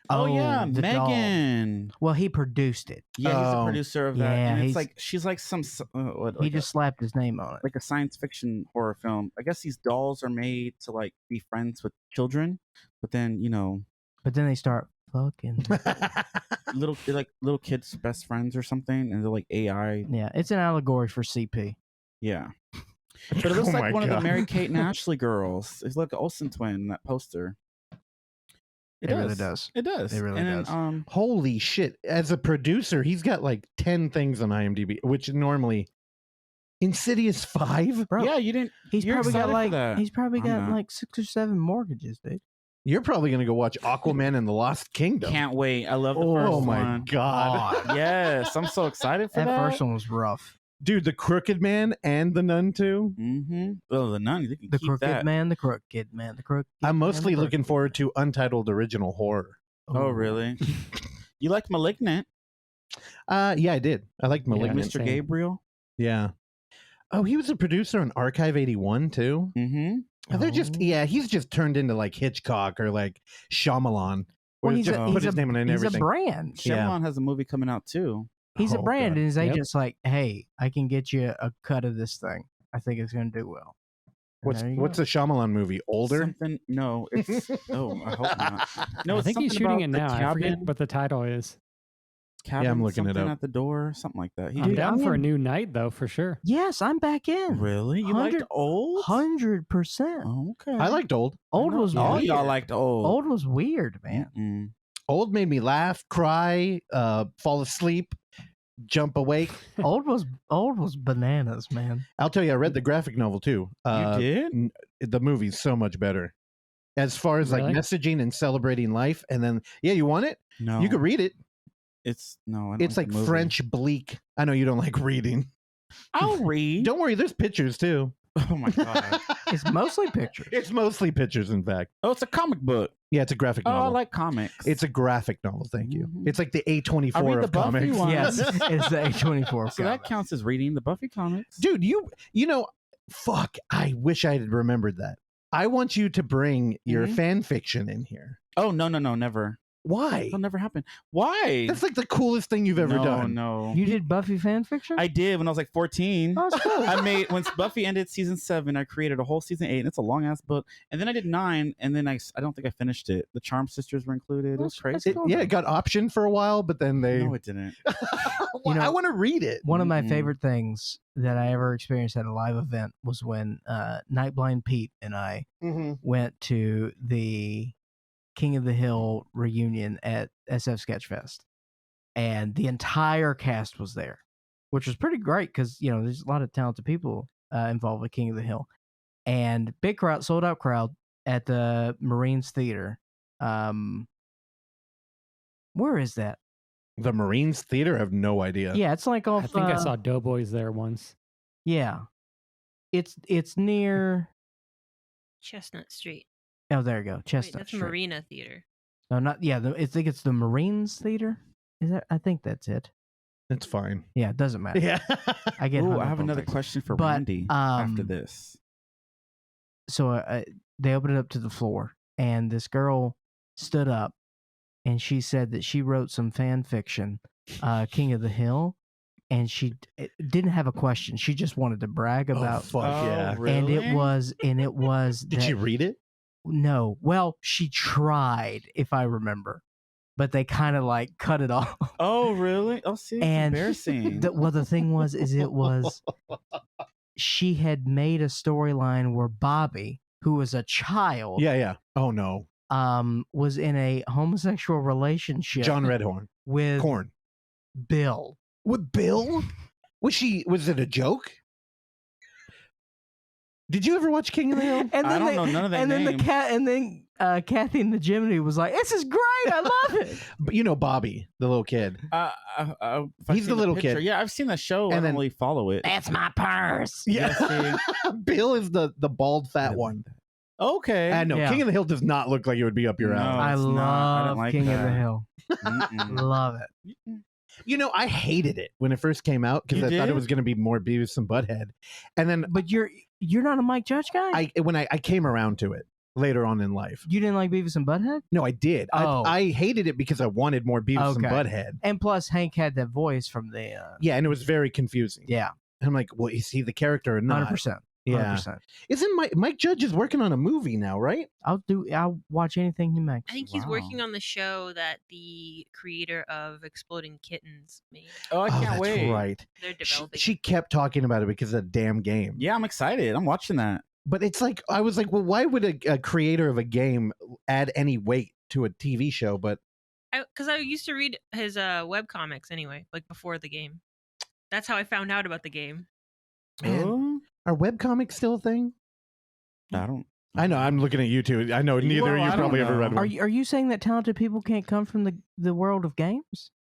Oh yeah, the dog. Megan. Well, he produced it. Yeah, he's the Oh. producer of that. Yeah, and he's- it's like she's like some. He just slapped his name on it. like a science fiction horror film. I guess these dolls are made to like be friends with children, but then But then they start fucking. they're like little kids' best friends or something, and they're like AI. Yeah, it's an allegory for CP. Yeah, but it looks Oh my like one of the God. Mary Kate and Ashley girls. It's like an Olsen twin in that poster. It really does. It does. It really and does. Then, Holy shit. As a producer, he's got like 10 things on IMDb, which normally Insidious 5? Bro, yeah, you didn't. he's you're probably got excited for like that. he's probably I'm got not. like 6 or 7 mortgages, dude. You're probably going to go watch Aquaman and the Lost Kingdom. Can't wait. I love the Oh first my one. God. Yes, I'm so excited for That that. first one was rough. Dude, the Crooked Man and the Nun too. Mm-hmm. Oh, the nun. You can The keep crooked that. man, the crooked man, the crooked. I'm man, mostly the looking forward to Untitled Original Horror. Oh, really? You like Malignant? Yeah, I did. I liked Yeah, Malignant. Mr. Gabriel? Yeah. Oh, he was a producer on Archive 81 too. Mm-hmm. They're just he's just turned into like Hitchcock or like Shyamalan. Where Well, he's just put his name on it and he's everything. a brand. Yeah. Shyamalan has a movie coming out too. He's a Oh, brand, God. and his Yep. agent's like, "Hey, I can get you a cut of this thing. I think it's going to do well." And What's there a Shyamalan movie? Older? Something? No, it's. Oh, I hope not. No, I it's think he's something shooting it about the now. I forget cabin- what the title is. cabin, Yeah, I'm looking it something up. at the door, something like that. He I'm did. down for a I'm- new night though, for sure. Yes, I'm back in. Really? You liked 100 old? 100%. Oh, okay. I liked Old. Old was all weird. y'all liked old. Old was weird, man. Mm-mm. Old made me laugh, cry, fall asleep, jump awake. Old was bananas, man. I'll tell you, I read the graphic novel too. You did? The movie's so much better. As far as Really? like messaging and celebrating life, and then you want it? No. You could read it. It's no. I don't It's like the movie. French bleak. I know you don't like reading. I'll read. Don't worry, there's pictures too. Oh my god. It's mostly pictures. It's mostly pictures, in fact. Oh, it's a comic book. Yeah, it's a graphic Oh, novel. I like comics. It's a graphic novel. Thank you. Mhm. It's like the A24 I read the of Buffy comics. one. Yes, it's the A24. so that counts as reading the Buffy comics. Dude, you know, fuck. I wish I had remembered that. I want you to bring your Mhm. fan fiction in here. Oh no, never. Why? That'll never happen. Why? That's like the coolest thing you've ever done. No. You did Buffy fan fiction? I did when I was like 14. Oh, that's cool. I made when Buffy ended season 7. I created a whole season 8, and it's a long ass book. And then I did 9, and then I don't think I finished it. The Charm Sisters were included. It was That's crazy. cool. Yeah, it got optioned for a while, but then they. No, it didn't. You know- I want to read it. One of my Mm-mm. favorite things that I ever experienced at a live event was when Nightblind Pete and I Mhm. went to the King of the Hill reunion at SF Sketchfest, and the entire cast was there, which was pretty great because there's a lot of talented people involved with King of the Hill, and big crowd, sold out crowd at the Marines Theater. Where is that? The Marines Theater? I have no idea. Yeah, it's like off. I think I saw Doughboys there once. Yeah, it's near. Chestnut Street. Oh, there you go, Wait, Chestnut that's Street. Marina Theater. No, not yeah. I think it's the Marines Theater. Is that? I think that's it. It's fine. Yeah, it doesn't matter. Yeah. I get. Ooh, hung I up have on another things. question for But, Randy after um, this. they opened it up to the floor, and this girl stood up, and she said that she wrote some fan fiction, King of the Hill, and she didn't have a question. She just wanted to brag about. Yeah. Really? And it was. Did she read it? No. Well, she tried, if I remember, but they kind of like cut it off. Oh, really? Oh, see, it's And embarrassing. The thing was, she had made a storyline where Bobby, who was a child, Yeah. Oh no. was in a homosexual relationship. John Redhorn. with Corn. Bill. With Bill? Was it a joke? Did you ever watch King of the Hill? And I don't know none of their And then names. Kathy in the Jiminy was like, "This is great, I love it." But you know Bobby, the little kid. If I've He's seen the little picture- kid. Yeah, I've seen the show. And I then- don't really follow it. That's my purse. Yeah. Bill is the bald fat one. Okay. I know. Yeah. King of the Hill does not look like it would be up your No. alley. I it's not. I love don't like King of the that. Hill. Mm-mm. Love it. You know, I hated it when it first came out because You I thought it did? was going to be more Beavis and Butthead. And then But you're not a Mike Judge guy. when I came around to it later on in life. You didn't like Beavis and Butthead? No, I did. Oh. I hated it because I wanted more Beavis and Okay. Butthead. And plus, Hank had that voice from the. Yeah, and it was very confusing. Yeah, And I'm like, well, is he the character or not? 100%. Yeah. 100%. Isn't Mike Judge is working on a movie now, right? I'll watch anything he makes. I think he's Wow. working on the show that the creator of Exploding Kittens made. Oh, I can't that's wait. right. They're She, developing. she kept talking about it because of the damn game. Yeah, I'm excited. I'm watching that. But it's like, I was like, well, why would a creator of a game add any weight to a TV show? But Because I used to read his web comics anyway, like before the game. That's how I found out about the game. man, Oh, are webcomics still a thing? I don't. I know. I'm looking at you two. I know neither Well, of you I don't probably ever know. read Are one. you saying that talented people can't come from the world of games?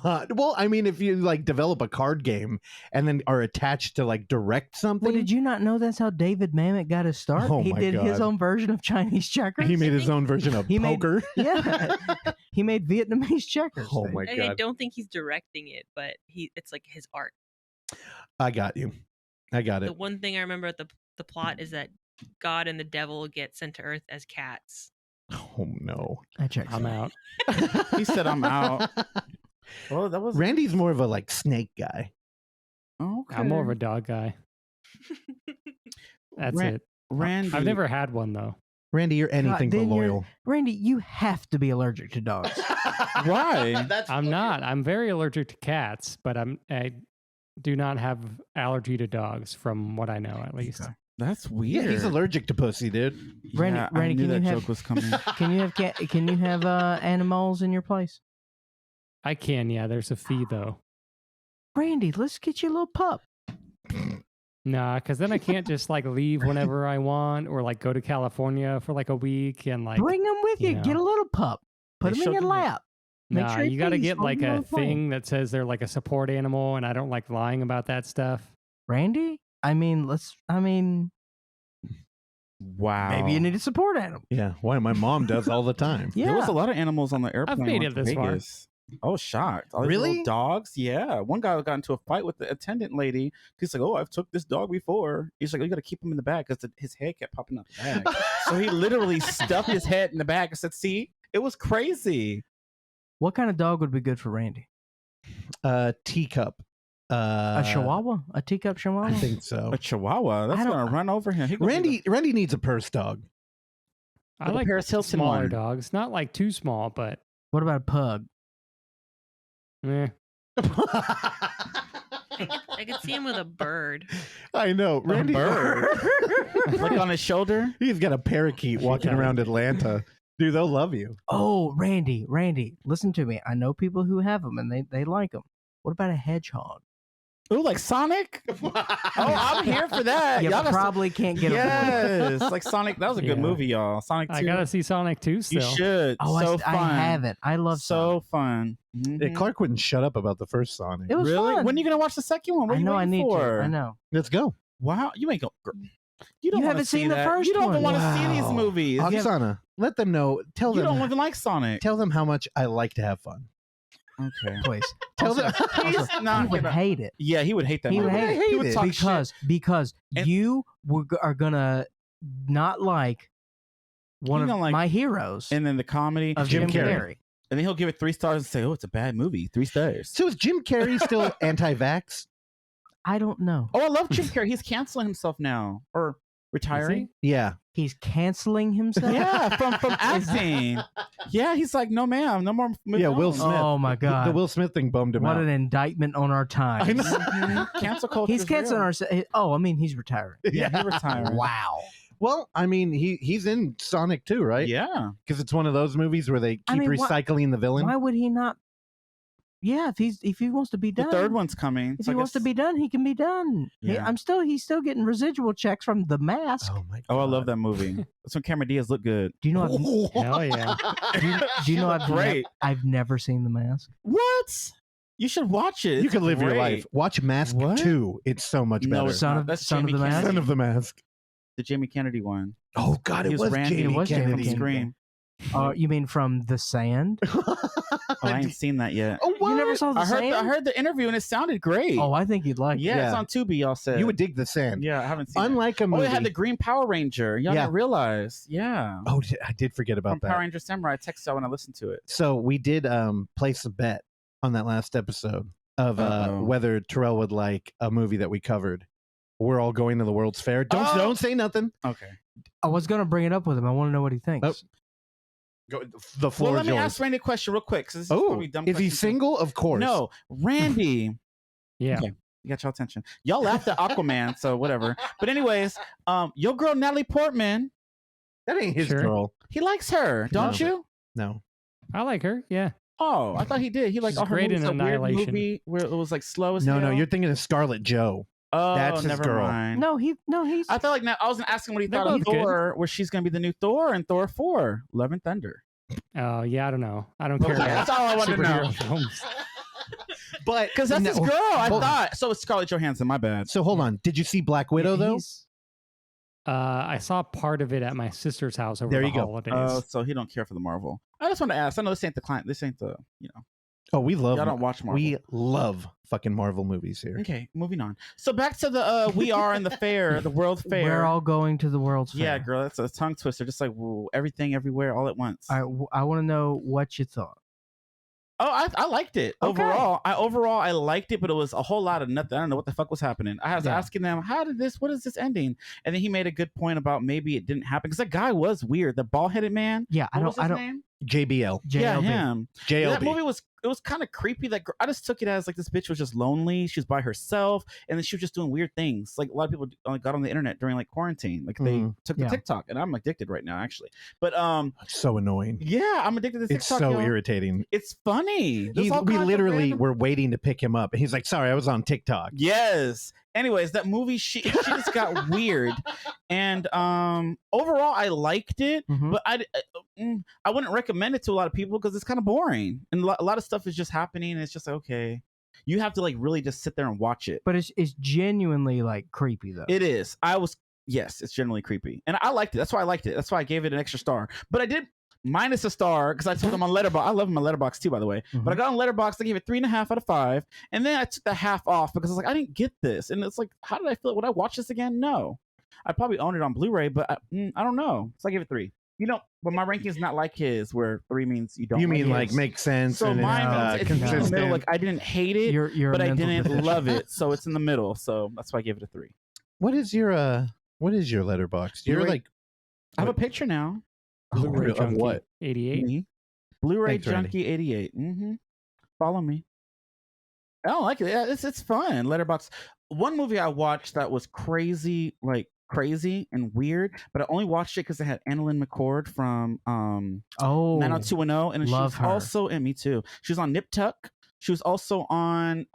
Well, I mean, if you like develop a card game and then are attached to like direct something, Well, did you not know that's how David Mamet got his start? Oh He my did his God. own version of Chinese checkers. he made I his think- own version of He made- poker. Yeah, he made Vietnamese checkers. Oh my I god! don't think he's directing it, but it's like his art. I got you. I got The it. one thing I remember at the plot is that God and the devil get sent to Earth as cats. Oh no! That checks I'm out. out. He said I'm out. Well, that was Randy's more of a like snake guy. Okay. I'm more of a dog guy. That's Ran- it. Randy. I've never had one though. Randy, you're anything but then you're- loyal. Randy, you have to be allergic to dogs. Why? That's I'm not. I'm very allergic to cats, but I do not have allergy to dogs, from what I know, at least. Okay. That's Yeah, weird. he's allergic to pussy, dude. Randy- Yeah, Randy, I knew can that you joke have- was coming. Can you have animals in your place? I can, yeah. There's a fee though. Randy, let's get you a little pup. Nah, because then I can't just like leave whenever I want, or like go to California for like a week and like. Bring him with you. you know. Get a little pup. Put They him in showed your them that- lap. Make Nah, sure he you got to pees get while like you're on a the phone. thing that says they're like a support animal, and I don't like lying about that stuff. Randy, Wow. maybe you need a support animal. Yeah, why my mom does all the time. Yeah. There was a lot of animals on the airplane. made when I it went to this far. Vegas. Oh, shocked! All these Really? little dogs. Yeah, one guy got into a fight with the attendant lady. He's like, "Oh, I've took this dog before." He's like, "Oh, you got to keep him in the bag because his head kept popping out the bag." So he literally stuffed his head in the bag and said, "See, it was crazy." What kind of dog would be good for Randy? Teacup. A chihuahua? A teacup chihuahua? I think so. A chihuahua. That's I don't- gonna run over him. He gonna be Randy needs a purse dog. I Like a like Paris Hilton smaller one. dogs, not like too small, but What about a pug? eh. I could see him with a bird. I know. Randy, bird. like on his shoulder. he's got a parakeet walking around Atlanta. Dude, they'll love you. Oh, Randy, listen to me. I know people who have them and they like them. What about a hedgehog? Ooh, like Sonic. Oh, I'm here for that. You Y'all got probably can't get a yes, like Sonic. That was a good Yeah. movie, y'all. Sonic 2. I gotta see Sonic 2 You still. should. Oh, so I fun. haven't. I love so fun. Yeah, Mhm. Clark wouldn't shut up about the first Sonic. It was really? fun. When are you gonna watch the second one? What are I you know I waiting need for? to. I know. Let's go. Wow, you ain't go. You don't You wanna haven't see seen the that. first You don't even one. want to see these Wow. movies. Oksana, let them know. Tell You them. don't even like Sonic. Tell them how much I like to have fun. Okay. Please. Tell Also- them. He's also, not he would gonna- hate it. Yeah, he would hate that He would movie. hate it. He would talk because shit. because And- you are gonna not like one He's of gonna like- my heroes And then the comedy of Jim Jim Carrey. Carrey. and then he'll give it 3 stars and say, "Oh, it's a bad movie." 3 stars. So is Jim Carrey still anti-vax? I don't know. Oh, I love Jim Carrey. He's canceling himself now or retiring. Yeah. He's canceling himself. Yeah, from acting. Yeah, he's like, no, ma'am, no more. Yeah, Will Smith. Oh my God. The Will Smith thing bummed him What out. an indictment on our time. I know. Cancel culture. He's canceling our. Oh, I mean, he's retiring. Yeah, he's retiring. Wow. Well, I mean, he's in Sonic too, right? Yeah. Because it's one of those movies where they keep I mean, recycling the villain. Why would he not? Yeah, if he wants to be The done, third one's coming. If so he I wants to guess- be done, he can be done. Yeah. He's still getting residual checks from The Mask. Oh my god! Oh, I love that movie. That's when Cameron Diaz looked good. Do you know? Hell yeah. Do you know? Great. I've never seen The Mask. What? You should watch it. You It's can live your great. life. Watch Mask What? 2. It's so much No, better. it's Son not. of- That's Son of Jamie the Mask? Kennedy. Son of the Mask. The Jamie Kennedy one. Oh god, He it was was Randy. Jamie It was Jamie From Kennedy. Kennedy. Scream. You mean from The Sand? Oh, I ain't seen that yet. Oh, what? You never saw The I Sand? heard the interview and it sounded great. Oh, I think you'd like. yeah, it. it's on Tubi. Y'all said You would dig The Sand. Yeah, I haven't seen. Unlike a it. Oh, movie. it had the Green Power Ranger. Y'all Yeah. didn't realize. Yeah. Oh, I did forget From about that. Power Ranger Samurai. I texted y'all when I listened to it. So we did place a bet on that last episode of Uh-oh. whether Terrell would like a movie that we covered. We're all going to the World's Fair. Don't say nothing. Okay. I was gonna bring it up with him. I want to know what he thinks. Oh. Go, the floor Well, let is me yours. ask Randy a question real quick. 'Cause this is Oh, probably dumb is he questions. single? Of course. No, Randy. Yeah. Okay. You got y'all attention. Y'all laughed at Aquaman, so whatever. But anyways, your girl Natalie Portman, that ain't his Sure. girl. he likes her, don't No. you? No. I like her. Yeah. Oh, I thought he did. He liked She's all her great movies. in A weird Annihilation. movie where it was like slow as No, hell. you're thinking of Scarlet Joe. Oh, that's his never girl. mind. No, he's. I felt like I was asking what he They're thought of both good. Thor, where she's gonna be the new Thor and Thor 4, Love and Thunder. Oh, yeah. I don't know. I don't care Okay, about that's all I wanted to know. superhero films. But Because that's his girl. I hold on. thought. So it's Scarlett Johansson. My bad. So hold on. Did you see Black Widow though? He's- I saw part of it at my sister's house over There the you go. holidays. Oh, so he don't care for the Marvel. I just want to ask. I know this ain't the client. This ain't the. Oh, we love. Y'all don't watch Marvel. We love fucking Marvel movies here. Okay, moving on. So back to the we are in the fair, the World Fair. We're all going to the World's Fair. Yeah, girl, that's a tongue twister. Just like whoa, everything, everywhere, all at once. All right, I want to know what you thought. Oh, I liked it Okay. overall. I liked it, but it was a whole lot of nothing. I don't know what the fuck was happening. I was Yeah. asking them, what is this ending? And then he made a good point about maybe it didn't happen because that guy was weird. The bald headed man. Yeah, What was his name? JBL. Yeah, JLB. him. JLB. That movie was kind of creepy. That I just took it as like this bitch was just lonely. She was by herself, and then she was just doing weird things. Like a lot of people got on the internet during like quarantine. Like they took the Yeah. TikTok, and I'm addicted right now, actually. But So annoying. yeah, I'm addicted to It's TikTok. so yo. irritating. It's funny. There's all We kinds of literally random- were waiting to pick him up, and he's like, "Sorry, I was on TikTok." Yes. Anyways, that movie she just got weird, and overall I liked it, Mhm. but I wouldn't recommend it to a lot of people because it's kind of boring, and a lot of stuff is just happening. And it's just like, okay, you have to like really just sit there and watch it. But it's genuinely like creepy though. It is. Yes, it's generally creepy, and I liked it. That's why I liked it. That's why I gave it an extra star. But I did minus a star because I told them on Letterboxd. I love them on Letterboxd too, by the way. But I got on Letterboxd. I gave it 3.5 out of 5, and then I took the half off because I was like, I didn't get this, and it's like, how did I feel? Would I watch this again? No, I probably own it on Blu-ray, but I don't know. So I gave it 3. But my ranking is not like his, where 3 means you don't. You mean like his. makes sense? So and mine it's means it's in the middle. consistent. Like I didn't hate it, You're but a I mental didn't deficient. love it. So it's in the middle. So that's why I gave it a 3. What is your letterbox? You're Blu-ray- like I have a picture now. Blu-ray of Junkie what? 88. Me. Blu-ray Thanks, Randy. Junkie 88. Follow me. I don't like it. Yeah, it's fun. Letterboxd. One movie I watched that was crazy and weird, but I only watched it because it had Annalyn McCord from Oh, 90210, and she love was her. also, and me too. She was on Nip Tuck. She was also on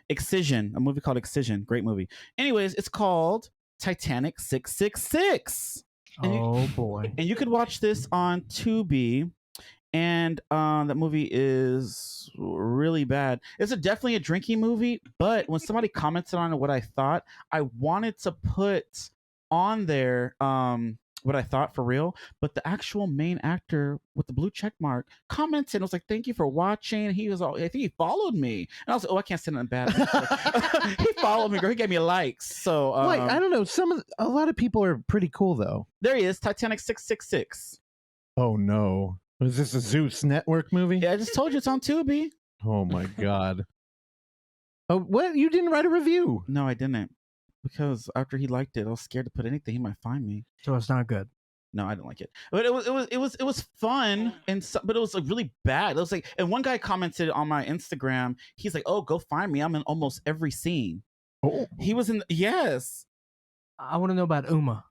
Excision, a movie called Excision. Great movie. Anyways, it's called Titanic 666. oh boy. And you could watch this on Tubi, and that movie is really bad. It's definitely a drinking movie, but when somebody commented on it, what I thought, I wanted to put on there what I thought for real. But the actual main actor with the blue check mark commented and was like, "Thank you for watching." He was all, I think he followed me, and I was like, "Oh, I can't send him bad." He followed me, girl. He gave me likes. So Wait, I don't know. A lot of people are pretty cool though. there he is, Titanic 666. Oh no, is this a Zeus Network movie? Yeah, I just told you it's on Tubi. Oh my god. Oh, what? You didn't write a review? No, I didn't, because after he liked it, I was scared to put anything. He might find me. So it's not good. No, I didn't like it. But it was fun, but it was like really bad. It was like, and one guy commented on my Instagram. He's like, "Oh, go find me. I'm in almost every scene." Oh, He was in. Yes. I want to know about Umma,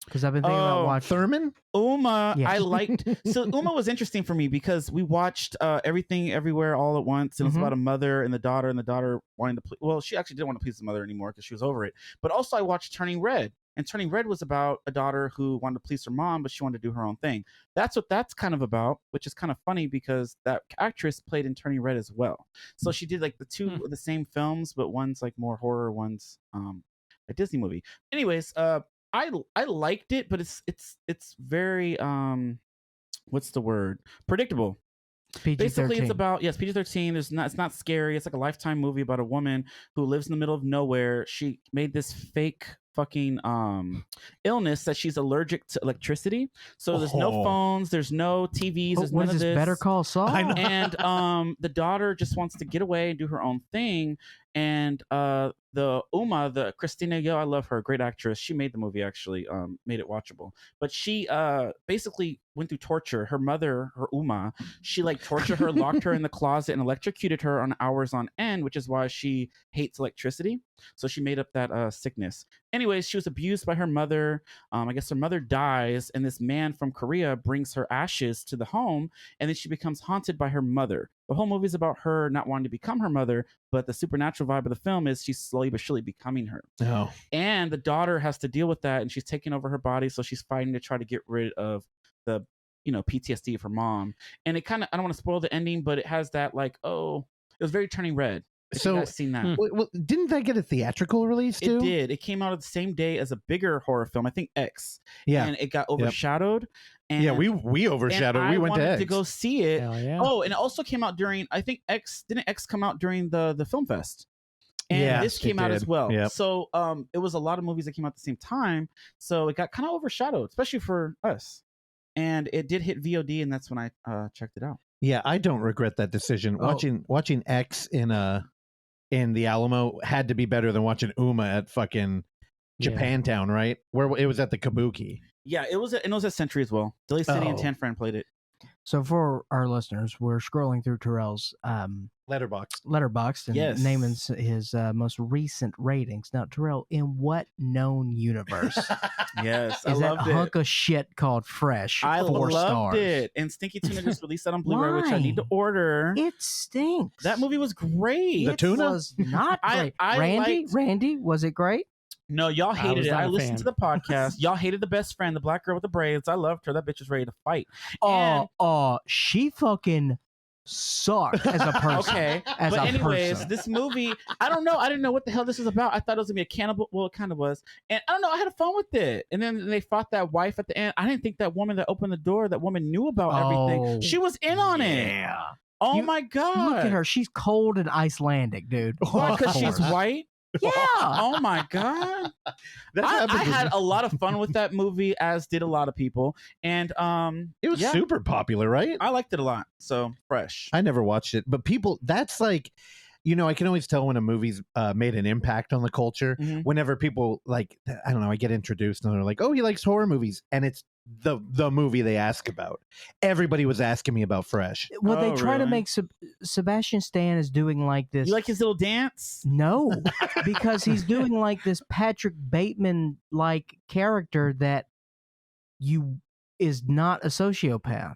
because I've been thinking about watching Thurman? Umma, Yes. I liked. So Umma was interesting for me because we watched Everything Everywhere All at Once. And it was about a mother and the daughter wanting to please. Well, she actually didn't want to please the mother anymore because she was over it. But also I watched Turning Red. And Turning Red was about a daughter who wanted to please her mom, but she wanted to do her own thing. That's what that's kind of about, which is kind of funny because that actress played in Turning Red as well. So she did like the two of the same films, but one's like more horror, one's a Disney movie. Anyways, I liked it, but it's very what's the word? Predictable. PG-13. Basically, it's about PG-13. It's not scary. It's like a Lifetime movie about a woman who lives in the middle of nowhere. She made this fake fucking illness that she's allergic to electricity. So there's no phones, there's no TVs, there's what none is of this? this. Better Call Saul. And the daughter just wants to get away and do her own thing. And the Umma, the Christina Yo, I love her, great actress. She made the movie, actually, made it watchable. But she basically went through torture. Her mother, her Umma, she like tortured her, locked her in the closet, and electrocuted her on hours on end, which is why she hates electricity. So she made up that sickness. Anyways, she was abused by her mother. I guess her mother dies, and this man from Korea brings her ashes to the home, and then she becomes haunted by her mother. The whole movie is about her not wanting to become her mother, but the supernatural vibe of the film is she's slowly but surely becoming her. Oh. And the daughter has to deal with that, and she's taking over her body, so she's fighting to try to get rid of the PTSD of her mom. And it kind of, I don't want to spoil the ending, but it has that like, it was very Turning Red. If you guys seen that. Well, didn't that get a theatrical release too? It did. It came out at the same day as a bigger horror film, I think X. Yeah. And it got overshadowed. And yeah, we overshadowed. We went to X. to go see it. Hell yeah. Oh, and it also came out during, I think didn't X come out during the film fest? And Yes, this came it out did. as well. Yep. So it was a lot of movies that came out at the same time. So it got kind of overshadowed, especially for us. And it did hit VOD, and that's when I checked it out. Yeah, I don't regret that decision. Watching X in the Alamo had to be better than watching Umma at fucking Japantown, right? Where it was at the Kabuki. Yeah, it was at Century as well. Delay City and Tanfran played it. So for our listeners, we're scrolling through Terrell's letterbox and naming his most recent ratings. Now, Terrell, in what known universe Yes, I is that loved hunk it. of shit called Fresh? I 4 loved stars. it. And Stinky Tuna just released that on Blu-ray, which I need to Why? order. It stinks. That movie was great. The It tuna? was not great. I Randy, was it great? No, y'all hated was it. not I a listened fan. to the podcast. Y'all hated the best friend, the black girl with the braids. I loved her. That bitch was ready to fight. And- She fucking sucked as a person. Okay, As but a anyways, person. this movie, I don't know. I didn't know what the hell this was about. I thought it was gonna be a cannibal. Well, it kind of was, and I don't know. I had fun with it. And then they fought that wife at the end. I didn't think that woman that opened the door, that woman knew about everything. She was in on it. Yeah. Oh my god! Look at her. She's cold and Icelandic, dude. Why? Because Of she's course. white. Yeah. Oh my god! I had a lot of fun with that movie, as did a lot of people, and It was super popular, right? I liked it a lot. So Fresh. I never watched it, but people, that's like, I can always tell when a movie's made an impact on the culture. Mhm. Whenever people like, I don't know, I get introduced and they're like, "Oh, he likes horror movies," and it's the movie they ask about. Everybody was asking me about Fresh. Well, they Oh, try to really? make Sebastian Stan is doing like this. You like his little dance? No, because he's doing like this Patrick Bateman like character that is not a sociopath,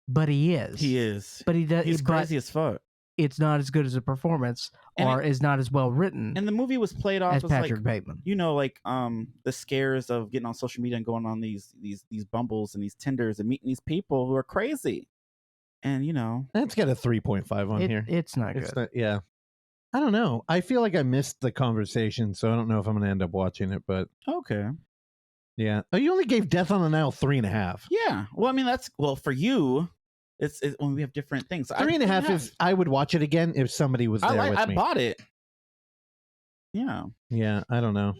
but he is. He is. But he does. He's but crazy as fuck. it's not as good as a performance, And or is not as well written And the movie was played off as as Patrick like, Bateman. like the scares of getting on social media and going on these Bumbles and these Tinders and meeting these people who are crazy. And That's got a 3.5 on here. It's not It's good. not, yeah. I don't know. I feel like I missed the conversation, so I don't know if I'm going to end up watching it, but okay. Yeah. Oh, you only gave Death on the Nile 3.5. Yeah. Well, I mean, for you. It's when we have different things. 3.5 is. I would watch it again if somebody was there with me. I bought it. Yeah. Yeah. I don't know.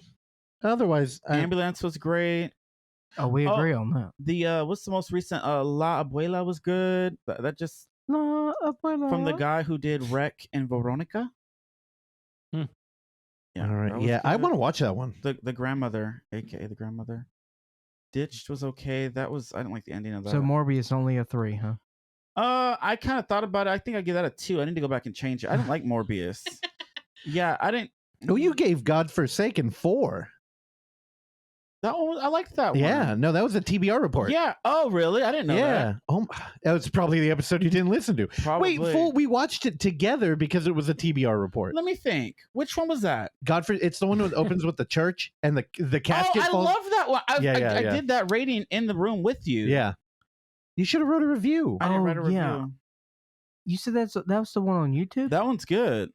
Otherwise, Ambulance was great. Oh, we agree on that. The what's the most recent? La Abuela was good. That just La Abuela. from the guy who did Wreck and Veronica. Yeah. Yeah. All right. that was Yeah, I good. want to watch that one. The grandmother, aka the grandmother. Ditched was okay. I didn't like the ending of that. So Morbius only a 3, huh? I kind of thought about it. I think I give that a 2. I need to go back and change it. I didn't like Morbius. Yeah, I didn't. Oh, you gave Godforsaken 4. That one. I liked that one. Yeah. No, that was a TBR report. Yeah. Oh, really? I didn't know Yeah. Oh, that was probably the episode you didn't listen to. Probably. Wait, fool, we watched it together because it was a TBR report. Let me think. Which one was that? It's the one that opens with the church and the casket I falls. love that one. I Yeah. did that rating in the room with you. Yeah. You should have wrote a review. I didn't write a review. yeah. You said that was the one on YouTube? That one's good.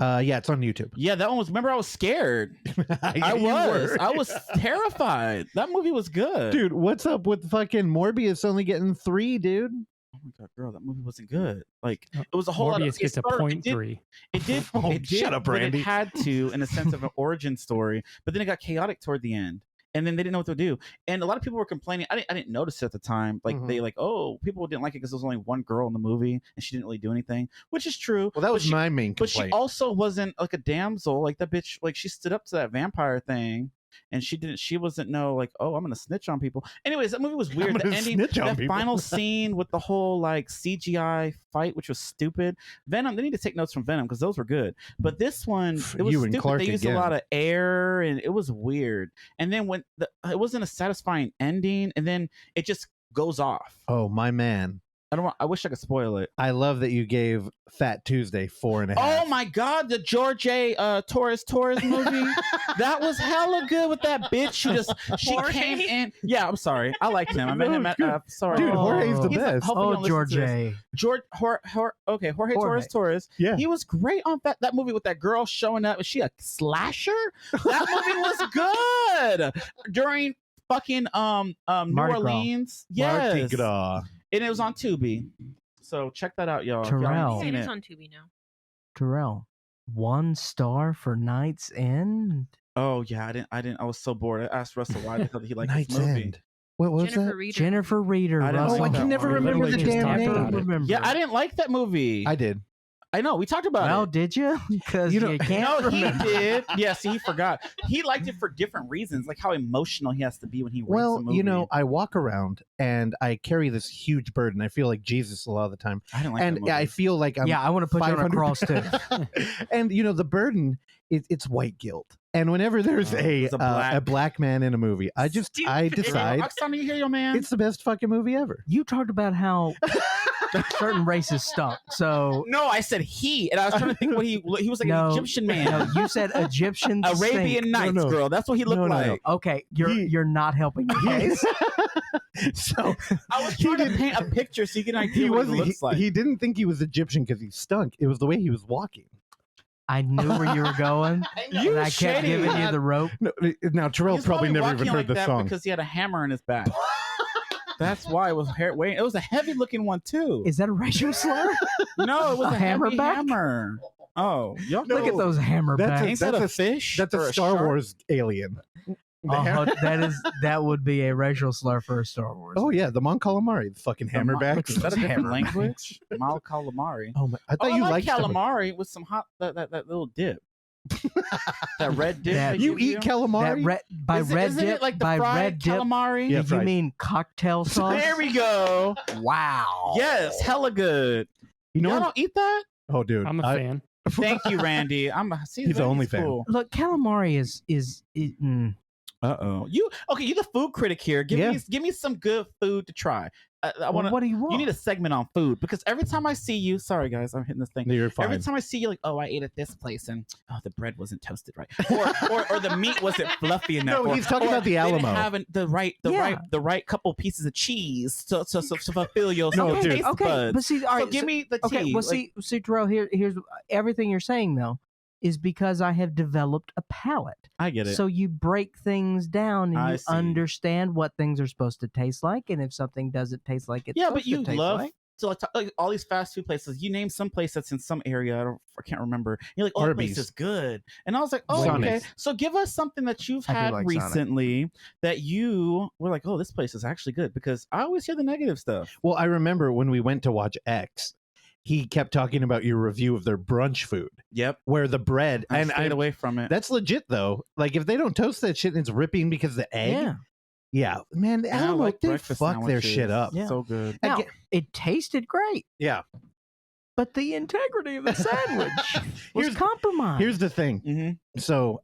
Yeah, it's on YouTube. Yeah, that one was. Remember, I was scared. I was terrified. That movie was good. Dude, what's up with fucking Morbius only getting 3, dude? Oh my god, girl, that movie wasn't good. Like, it was a whole lot of. Morbius gets a 0.3. It did. Oh, It did. shut up, but Randy. It had to, in a sense of an origin story, but then it got chaotic toward the end. And then they didn't know what to do. And a lot of people were complaining. I didn't notice it at the time. Like, they people didn't like it because there was only one girl in the movie and she didn't really do anything, which is true. Well, that was my main But complaint. she also wasn't like a damsel. Like that bitch, like she stood up to that vampire thing. And she wasn't like, oh, I'm gonna snitch on people. Anyways, that movie was weird. The ending, that final scene with the whole like CGI fight, which was stupid. Venom, they need to take notes from Venom because those were good. But this one, it was stupid. Clark They used a lot of air and it was weird. And then when it wasn't a satisfying ending, and then it just goes off. Oh, my man. I wish I could spoil it. I love that you gave Fat Tuesday 4.5. Oh my god, the George A. Torres movie. That was hella good with that bitch. She came in. Yeah, I'm sorry. I liked him. I met him at sorry. Dude, Jorge's the He's best. George A. Jorge Torres. Yeah. He was great on that movie with that girl showing up. Is she a slasher? That movie was good. During fucking New Orleans. Yes. Mardi Gras. And it was on Tubi. So check that out, y'all. Terrell. It is on Tubi now. Terrell, 1 star for Night's End. Oh yeah, I didn't. I was so bored. I asked Russell why the hell he liked Night's this movie. End. What was Jennifer that? Reeder. Jennifer Reeder. I didn't Russell. like I can that never one. remember Literally the just damn talked name. about it. Remember. Yeah, I didn't like that movie. I did. I know. We talked about Well, it. did you? Because You you, don't- can't No, he remember. did. Yeah, see, he forgot. He liked it for different reasons, like how emotional he has to be when he rates a Well, movie. you know, I walk around and I carry this huge burden. I feel like Jesus a lot of the time. I didn't like And that movie. I feel like I'm Yeah, I want to put you on a 500 cross too. And you know, the burden it's white guilt. And whenever there's There's a black man in a movie, I Stupid. decide Oxana, you hear your man? it's the best fucking movie ever. You talked about how certain races stunk. So No, I said he, and I was trying to think what he was like No, an Egyptian man. no, you said Egyptians Arabian stink. Nights, No. girl. That's what he looked No, no, like. no. Okay, you're not helping the case. So I was trying to paint a picture so you get an idea he what wasn't. he looks like. He didn't think he was Egyptian because he stunk. It was the way he was walking. I knew where you were going, You and I kept shady. giving you the rope. No, now Terrell He's probably never even walking heard like the that song. because he had a hammer in his back. That's why it was weighing. It was a heavy looking one too. Is that a racial slur? No, it was A a heavy hammerback? hammer. Oh, y'all Look at those hammer That's backs. Ain't that that's a a- fish? That's or a Star shark? Wars alien. The Oh, ham- that would be a racial slur for a Star Wars. oh yeah, the Mon Calamari, the fucking hammerback. Is that a different Hammerback. language? Mal calamari. Oh my! I thought Oh, you I like liked some of- calamari with some hot that little dip. That red dip. That- they You give eat calamari? That red by Isn't red it dip like the by fried red dip. calamari? Yeah. You fried. mean cocktail sauce? There we go. Wow. Yes, hella good. You know Y'all what? don't eat that? Oh, dude, I'm a fan. Thank you, Randy. He's the only fan. Cool. Look, calamari is Uh-oh. You the food critic here. Give me some good food to try. I want to. what do you want? You need a segment on food because every time I see you, sorry guys, I'm hitting this thing. You're fine. Every time I see you, like, oh, I ate at this place and the bread wasn't toasted right, or the meat wasn't fluffy enough. No, or, he's talking or about the they didn't Alamo. have the right couple pieces of cheese to fulfill your No, taste dude. okay, buds. but see, all right, so give me the tea. okay. Well, like, see, Terrell, here's everything you're saying though. is because I have developed a palate. I get it. So you break things down and I you see. understand what things are supposed to taste like, and if something doesn't taste like it's supposed but you to taste love like. so like all these fast food places. You name some place that's in some area. I can't remember. You're like, oh, that place Arby's. is good. And I was like, oh, Sonic. okay. So give us something that you've I do had like Sonic. recently that you were like, oh, this place is actually good, because I always hear the negative stuff. Well, I remember when we went to watch X, he kept talking about your review of their brunch food, Yep. where the bread I and stayed away from it. That's legit though. Like if they don't toast that shit and it's ripping because the egg, Yeah. man, And I Alamo, like they breakfast fuck their sandwiches. shit up. Yeah. So good. Now, it tasted great, Yeah. but the integrity of the sandwich was Here's- compromised. Here's the thing. Mm-hmm. So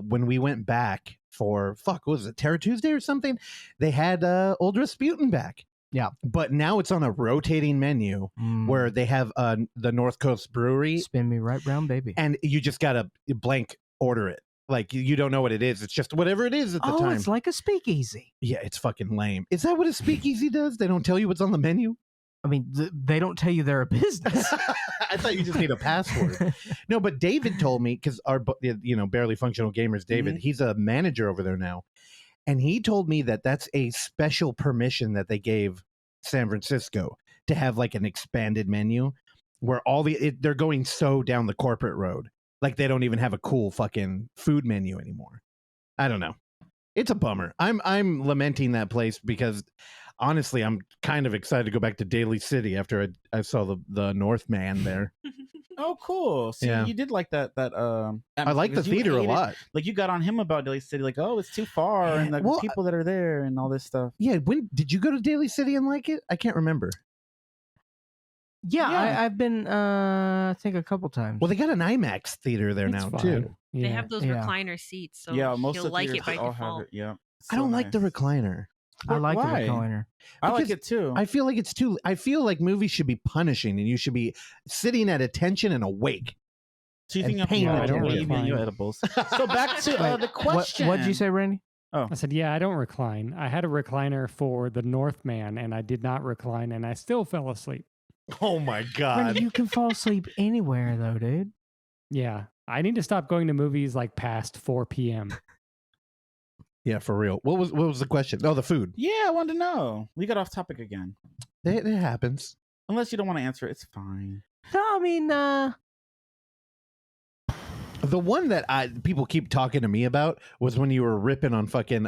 when we went back for what was it, Terror Tuesday or something, they had Old Rasputin back. Yeah. But now it's on a rotating menu where they have the North Coast Brewery, Spin me right round, baby. and you just gotta blank order it. Like you don't know what it is. It's just whatever it is at the time. It's like a speakeasy. Yeah, it's fucking lame. Is that what a speakeasy does? They don't tell you what's on the menu? I mean, they don't tell you they're a business. I thought you just need a password. No, but David told me, because our barely functional gamers, David, he's a manager over there now, and he told me that that's a special permission that they gave San Francisco to have like an expanded menu where they're going so down the corporate road, like they don't even have a cool fucking food menu anymore. I don't know. It's a bummer. I'm lamenting that place because honestly, I'm kind of excited to go back to Daly City after I saw the Northman there. Oh, cool. See, Yeah. you did like that. I like the theater a lot. Like you got on him about Daly City, like, oh, it's too far, and the Well, people that are there, and all this stuff. Yeah, when did you go to Daly City and like it? I can't remember. Yeah. I've been, I think, a couple times. Well, they got an IMAX theater there It's now fine. too. They Yeah. have those Yeah. recliner seats, so Yeah, most you'll of the like theaters it by all have default. it. Yeah, I don't like the recliner. I like Why? the recliner. I like because it too. I feel like it's too. I feel like movies should be punishing, and you should be sitting at attention and awake. So you and think I'm paying I attention. don't believe in your edibles. So back to Wait, the question. What'd you say, Randy? I said, yeah, I don't recline. I had a recliner for the Northman, and I did not recline, and I still fell asleep. Oh my Randy, you can fall asleep anywhere, though, dude. Yeah, I need to stop going to movies like past 4 p.m. Yeah, for real. What was the question? Oh, the food. Yeah, I wanted to know. We got off topic again. It happens. Unless you don't want to answer it, it's fine. No, I mean, The one that people keep talking to me about was when you were ripping on fucking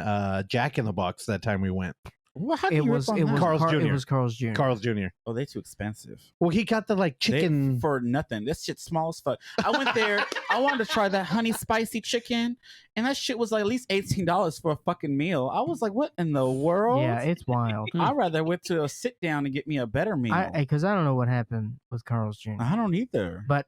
Jack in the Box that time we went. Well, how do it you was rip on it that? was Carl's Jr. It was Carl's Jr. Carl's Jr. Oh, they too expensive. Well, he got the like chicken. For nothing. This shit's small as fuck. I went there. I wanted to try that honey spicy chicken, and that shit was like at least $18 for a fucking meal. I was like, what in the world? Yeah, it's wild. I'd rather went to a sit down and get me a better meal. Because I don't know what happened with Carl's Jr. I don't either. But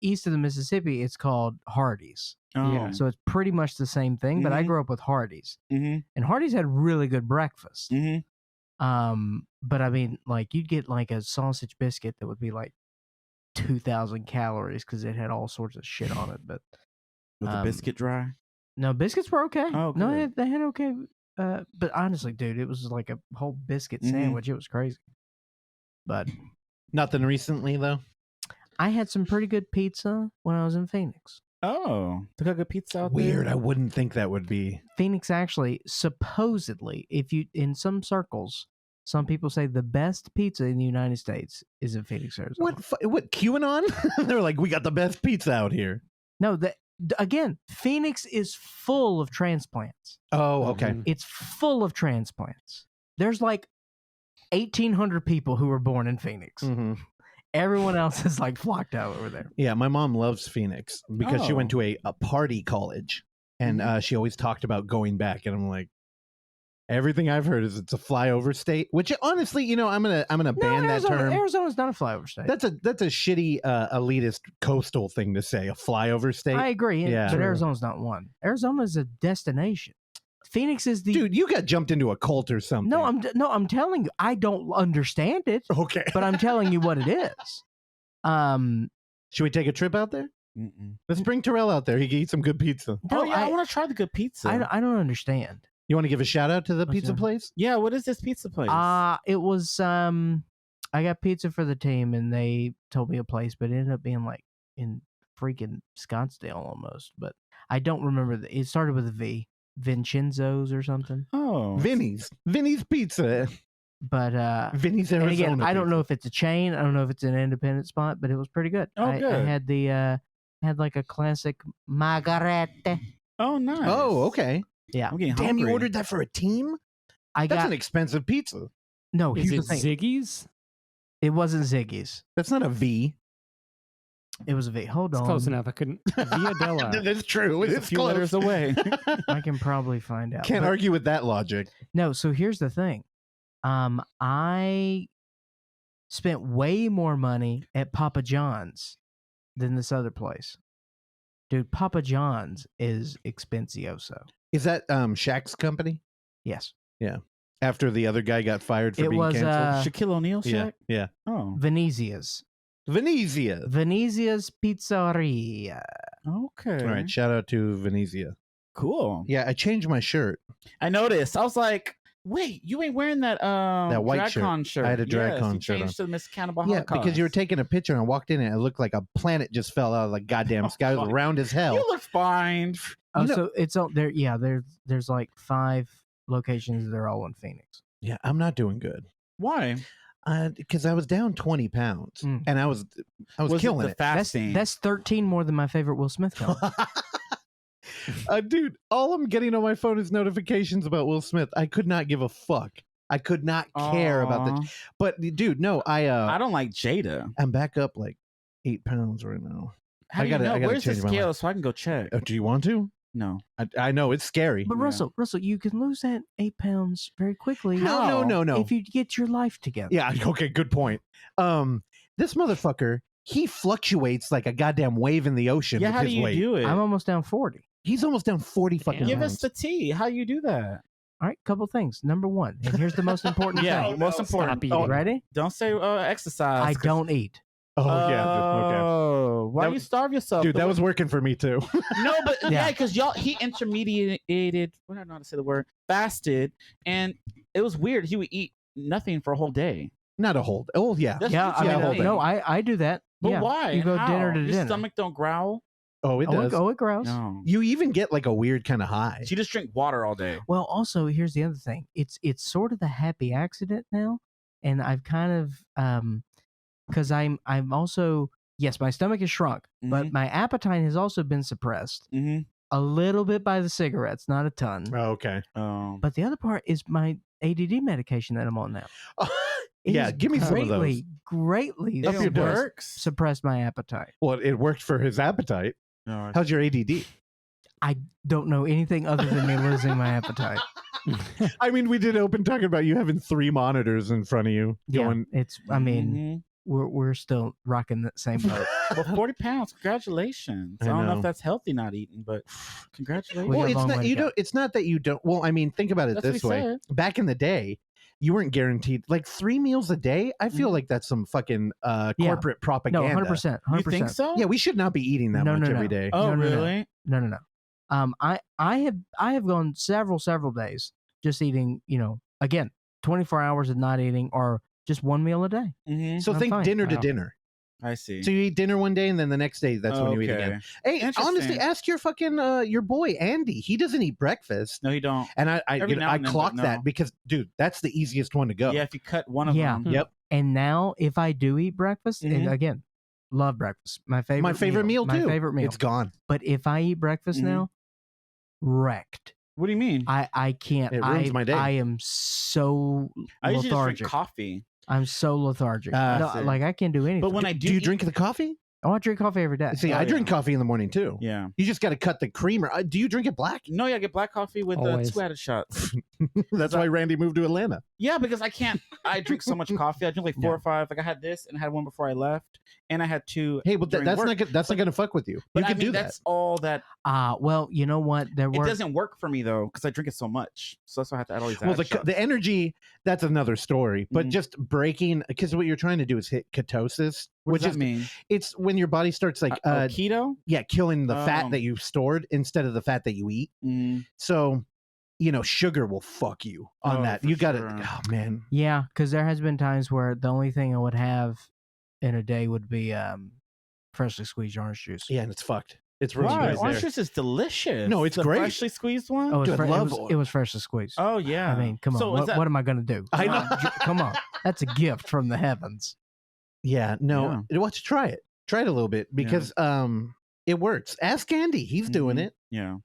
east of the Mississippi, it's called Hardee's. Oh. Yeah. So it's pretty much the same thing. But I Mhm. grew up with Hardee's, Mm-hmm. and Hardee's had really good breakfast. Mm-hmm. But I mean, like you'd get like a sausage biscuit that would be like 2,000 calories because it had all sorts of shit on it. But With the biscuit dry? no, biscuits were okay. Oh, no, good. they had okay. But honestly, dude, it was like a whole biscuit Mhm. sandwich. It was crazy. But Nothing recently though. I had some pretty good pizza when I was in Phoenix. Oh. They got good pizza out Weird. I there? wouldn't think that would be. Phoenix actually, supposedly, if you in some circles, some people say the best pizza in the United States is in Phoenix, Arizona. What QAnon? They're like, we got the best pizza out here. No, again, Phoenix is full of transplants. Oh, okay. Mhm. It's full of transplants. There's like 1,800 people who were born in Phoenix. Mm-hmm. Everyone else is like flocked out over there. Yeah, my mom loves Phoenix because she went Oh. to a party college, and she always talked about going back. And I'm like, everything I've heard is it's a flyover state. Which honestly, I'm gonna ban that term. Arizona's not a flyover state. That's a shitty elitist coastal thing to say. A flyover state. I agree, Yeah. but True. Arizona's not one. Arizona is a destination. Phoenix is the Dude, you got jumped into a cult or something. No, I'm telling you, I don't understand it, okay. but I'm telling you what it is. Should we take a trip out there? Mm-mm. Let's bring Terrell out there. He can eat some good pizza. No, Oh, yeah. I want to try the good pizza. I don't understand. You want to give a shout out to the What's pizza that? place? Yeah, what is this pizza place? It was I got pizza for the team, and they told me a place, but it ended up being like freaking Scottsdale almost, but I don't remember. It started with a V. Vincenzo's or something. Oh, Vinny's Pizza. But Vinny's and Arizona. again, I don't know Pizza. if it's a chain. I don't know if it's an independent spot, but it was pretty good. Oh, I good. had the had like a classic margarete. Oh, nice. Oh, okay. Yeah. I'm getting Damn, hungry. you ordered that for a team? I That's got an expensive pizza. no. Is Here's it the thing. Ziggy's? It wasn't Ziggy's. That's not a V. It was a V. Hold It's on. close enough. I couldn't. Via Della. That's true. It's a It's few close. letters away. I can probably find out. Can't But- argue with that logic. No, so here's the thing. I spent way more money at Papa John's than this other place. Dude, Papa John's is expensioso. Is that Shaq's company? Yes. After the other guy got fired for It being was canceled? Shaquille O'Neal yeah, Shaq? yeah. Oh, Venezia's. Venezia. Venezia's Pizzeria. okay. All right, shout out to Venezia. Cool. Yeah, I changed my shirt. I noticed. I was like, wait, you ain't wearing that white shirt. DragCon shirt. I had a Yes, DragCon you shirt changed to Miss Cannibal Yeah, Holocaust. because you were taking a picture and I walked in and it looked like a planet just fell out of the goddamn sky. It was round as hell. You look fine. Oh, You know- so it's all there. Yeah, there's like 5 locations. They're all in Phoenix. Yeah, I'm not doing good. Why? Because I was down 20 pounds Mm. and I was killing the it. fasting? That's 13 more than my favorite Will Smith film. Dude, all I'm getting on my phone is notifications about Will Smith. I could not give a fuck. I could not care about Aw. the. But dude, no, I don't like Jada. I'm back up like 8 pounds right now. How I do gotta- you know? I gotta Where's the change my scale life. so I can go check? Do you want to? No. I know it's scary. But Yeah. Russell, you can lose that 8 pounds very quickly. No. If you get your life together. Yeah. Okay. Good point. This motherfucker, he fluctuates like a goddamn wave in the ocean. Yeah, with how do his you weight. do it? I'm almost down 40. He's almost down 40 fucking Damn. Give pounds. us the tea. How you do that? All right, couple things. Number 1, and here's the most important Yeah, thing. most important. Stop eating. Oh, ready? Don't say exercise. I 'cause- don't eat. Oh yeah. Okay. Oh, why That you was- starve yourself? Dude, The that way- was working for me too. no, but Yeah. yeah, because he intermediated. What I don't know how to say the word. Fasted, and it was weird. He would eat nothing for a whole day. Not a hold. Oh yeah. That's Yeah, usually I a whole the mean, thing. no, I do that. But Yeah. why? You go How? dinner to Your dinner. stomach don't growl. Oh, it does. it grows. No. You even get like a weird kind of high. So you just drink water all day. Well, also here's the other thing. It's sort of the happy accident now, and I've kind of because I'm also yes, my stomach is shrunk, but my appetite has also been suppressed Mm-hmm. a little bit by the cigarettes, not a ton. Oh, okay. But the other part is my ADD medication that I'm on now. It Yeah, has give me some of those. Greatly Up your It dose. works. suppressed my appetite. Well, it worked for his appetite. No, How's your ADD? I don't know anything other than me losing my appetite. I mean, we did open talking about you having 3 monitors in front of you going. Yeah, it's. I mean, we're still rocking that same boat. Well, 40 pounds. Congratulations. I I don't know know. if that's healthy not eating, but congratulations. We Well, got a it's long not way to you go. don't. It's not that you don't. Well, I mean, think about it That's what this he way. said. Back in the day, you weren't guaranteed like 3 meals a day. I feel Mhm. like that's some fucking Yeah. corporate No, propaganda. 100%. You 100%. think so? Yeah, we should not be eating that No, much no, every no. day. Oh, No, no, no. really? No. I have gone several days just eating. Again, 24 hours of not eating, or just 1 meal a day. Mm-hmm. So I'm think fine. dinner to Wow. dinner. I see. So you eat dinner one day and then the next day that's when you eat again. Hey, Interesting. honestly, ask your fucking your boy Andy. He doesn't eat breakfast. No, you don't. And I Every now I and then, but clocked no. that because dude, that's the easiest one to go. Yeah, if you cut one of Yeah. them. Yep. And now, if I do eat breakfast, and Mhm. again, love breakfast. My favorite. My favorite meal My too. favorite meal. It's gone. But if I eat breakfast Mhm. now, wrecked. What do you mean? I can't. It ruins my day. I am so I usually just lethargic. drink coffee. I'm so lethargic. Ah, No, see. like I can't do anything. But when I Do you drink the coffee? Oh, I drink coffee every day. See, Oh, I drink yeah. coffee in the morning too. Yeah. You just got to cut the creamer. Do you drink it black? No, yeah, I get black coffee with Always. 2 added shots. That's why Randy moved to Atlanta. Yeah, because I can't. I drink so much coffee. I drink like 4 Yeah. or 5. Like I had this and I had one before I left, and I had 2. Hey, but during that's work. not gonna fuck with you. But You I can mean, do that's that. all that. Well, you know what? There It were. doesn't work for me though because I drink it so much. So that's why I have to add all these. Well, added shots. the energy, that's another story. But Mhm. just breaking, because what you're trying to do is hit ketosis, what which does is that mean? it's when your body starts like Keto. killing the fat Oh. that you stored instead of the fat that you eat. Mm. So, sugar will fuck you on Oh, that. for You got to, sure. oh man. Yeah, because there has been times where the only thing I would have in a day would be freshly squeezed orange juice. Yeah, and it's fucked. It's really Why? good. Orange juice is delicious. No, it's the great. Freshly squeezed one. Oh, Dude, I love it was freshly squeezed. Oh yeah. I mean, come on. So is that- What am I going to do? I know. Come on. That's a gift from the heavens. Yeah, no. Why don't you try it? Try it a little bit because it works. Ask Andy. He's doing it. Yeah.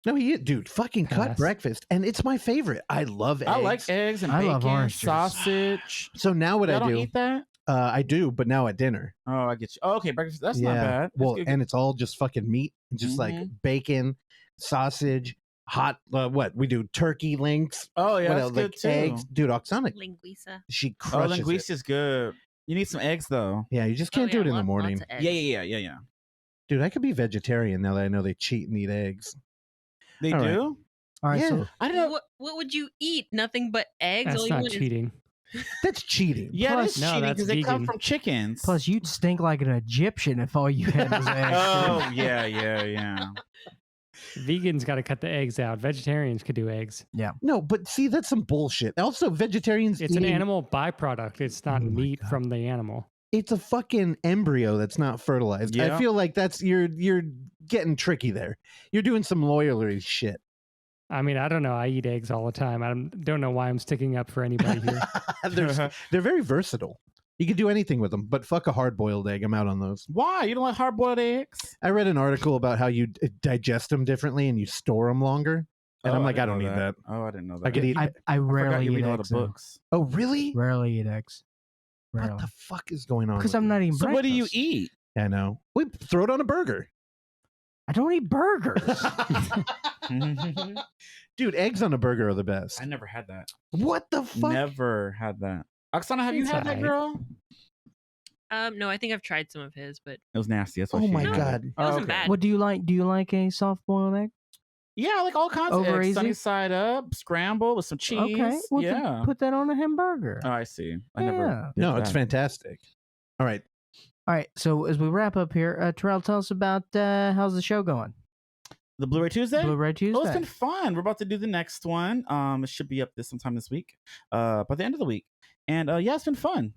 No, dude, fucking cut Pass. breakfast. And it's my favorite. I love eggs. I like eggs and I bacon, love orange juice. sausage. So now what I I don't do, eat that. I do, but now at dinner. Oh, I get you. Oh, okay, breakfast. That's not bad. That's Well, good. and it's all just fucking meat, and just like bacon, sausage, hot. What we do? Turkey links. Oh yeah, what that's else? good Like too. eggs, dude. Oksana, Linguiça. she Oh, crushes linguiça it. is good. You need some eggs though. Yeah, you just Oh, can't yeah, do it in the lots morning, of eggs. Yeah. dude. I could be vegetarian now that I know they cheat and eat eggs. They All right. do. All right. Yeah. So I don't know. What would you eat? Nothing but eggs. That's All you not want is- cheating. That's cheating. Yeah, Plus- it's No, cheating that's because they come vegan. from chickens. plus, you'd stink like an Egyptian if all you had was eggs. Oh yeah. Vegans got to cut the eggs out. Vegetarians could do eggs. No, but see, that's some bullshit. Also, vegetarians It's an eating- animal byproduct. It's not Oh my meat God. from the animal. It's a fucking embryo that's not fertilized. Yeah. I feel like that's you're getting tricky there. You're doing some loyalty shit. I mean, I don't know. I eat eggs all the time. I don't know why I'm sticking up for anybody here. They're very versatile. You can do anything with them, but fuck a hard-boiled egg. I'm out on those. Why? You don't like hard-boiled eggs? I read an article about how you digest them differently and you store them longer. And Oh, I'm like, I didn't don't know need that. Oh, I didn't know that. I could eat. I I forgot rarely you eat read a lot of eggs. though. books. Oh, really? Rarely eat eggs. What Rarely. the fuck is going on? Because with I'm you? not eating So breakfast. what do you eat? I know. We throw it on a burger. I don't eat burgers. Dude, eggs on a burger are the best. I never had that. What the fuck? Never had that. Oksana, have you It's had that, alright. girl? No, I think I've tried some of his, but It was nasty. That's why Oh she my hated it. God. it wasn't okay. bad. What do you like? Do you like a soft boiled egg? Yeah, like all kinds Over of eggs. easy? Sunny side up, scrambled with some cheese. Okay. Well, then yeah. put that on a hamburger. Oh, I see. I never. Yeah. did No, it's that. fantastic. All right. All right. So as we wrap up here, Terrell, tell us about how's the show going? The Blu-ray Tuesday. Blu-ray Tuesday. Oh, it's been fun. We're about to do the next one. It should be up sometime this week. By the end of the week. And yeah, it's been fun.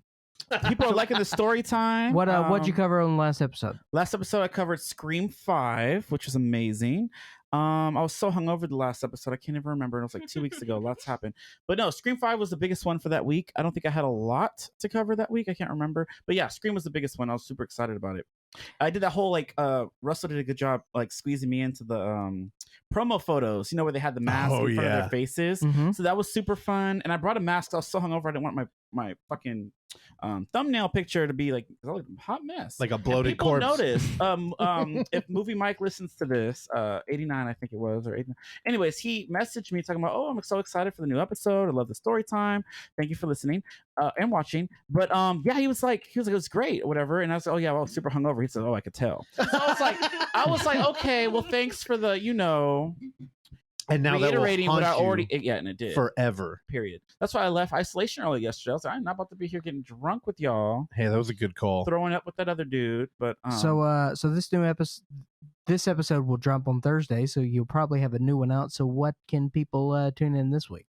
People are liking the story time. What'd you cover on the last episode? Last episode I covered Scream 5, which was amazing. I was so hungover the last episode I can't even remember. It was like 2 weeks ago. Lots happened. But no, Scream 5 was the biggest one for that week. I don't think I had a lot to cover that week. I can't remember. But yeah, Scream was the biggest one. I was super excited about it. I did that whole Russell did a good job squeezing me into the promo photos, where they had the mask in front of their faces. Mhm. So that was super fun. And I brought a mask. I was so hungover I didn't want my fucking thumbnail picture to be like a hot mess. Like a And bloated people corpse. noticed. If Movie Mike listens to this, 89 I think it was, or 89. Anyways, he messaged me talking about, oh, I'm so excited for the new episode. I love the story time. Thank you for listening and watching. But yeah, he was like it was great or whatever. And I was like, oh yeah, well, I was super hungover. He said, oh, I could tell. So I was like, okay, well, thanks for the And now that will reiterating what I haunt you already and it did forever. period. That's why I left isolation early yesterday. I was like, I'm not about to be here getting drunk with y'all, Hey, that was a good call. throwing up with that other dude. But So this new episode will drop on Thursday, so you'll probably have a new one out. So what can people tune in this week?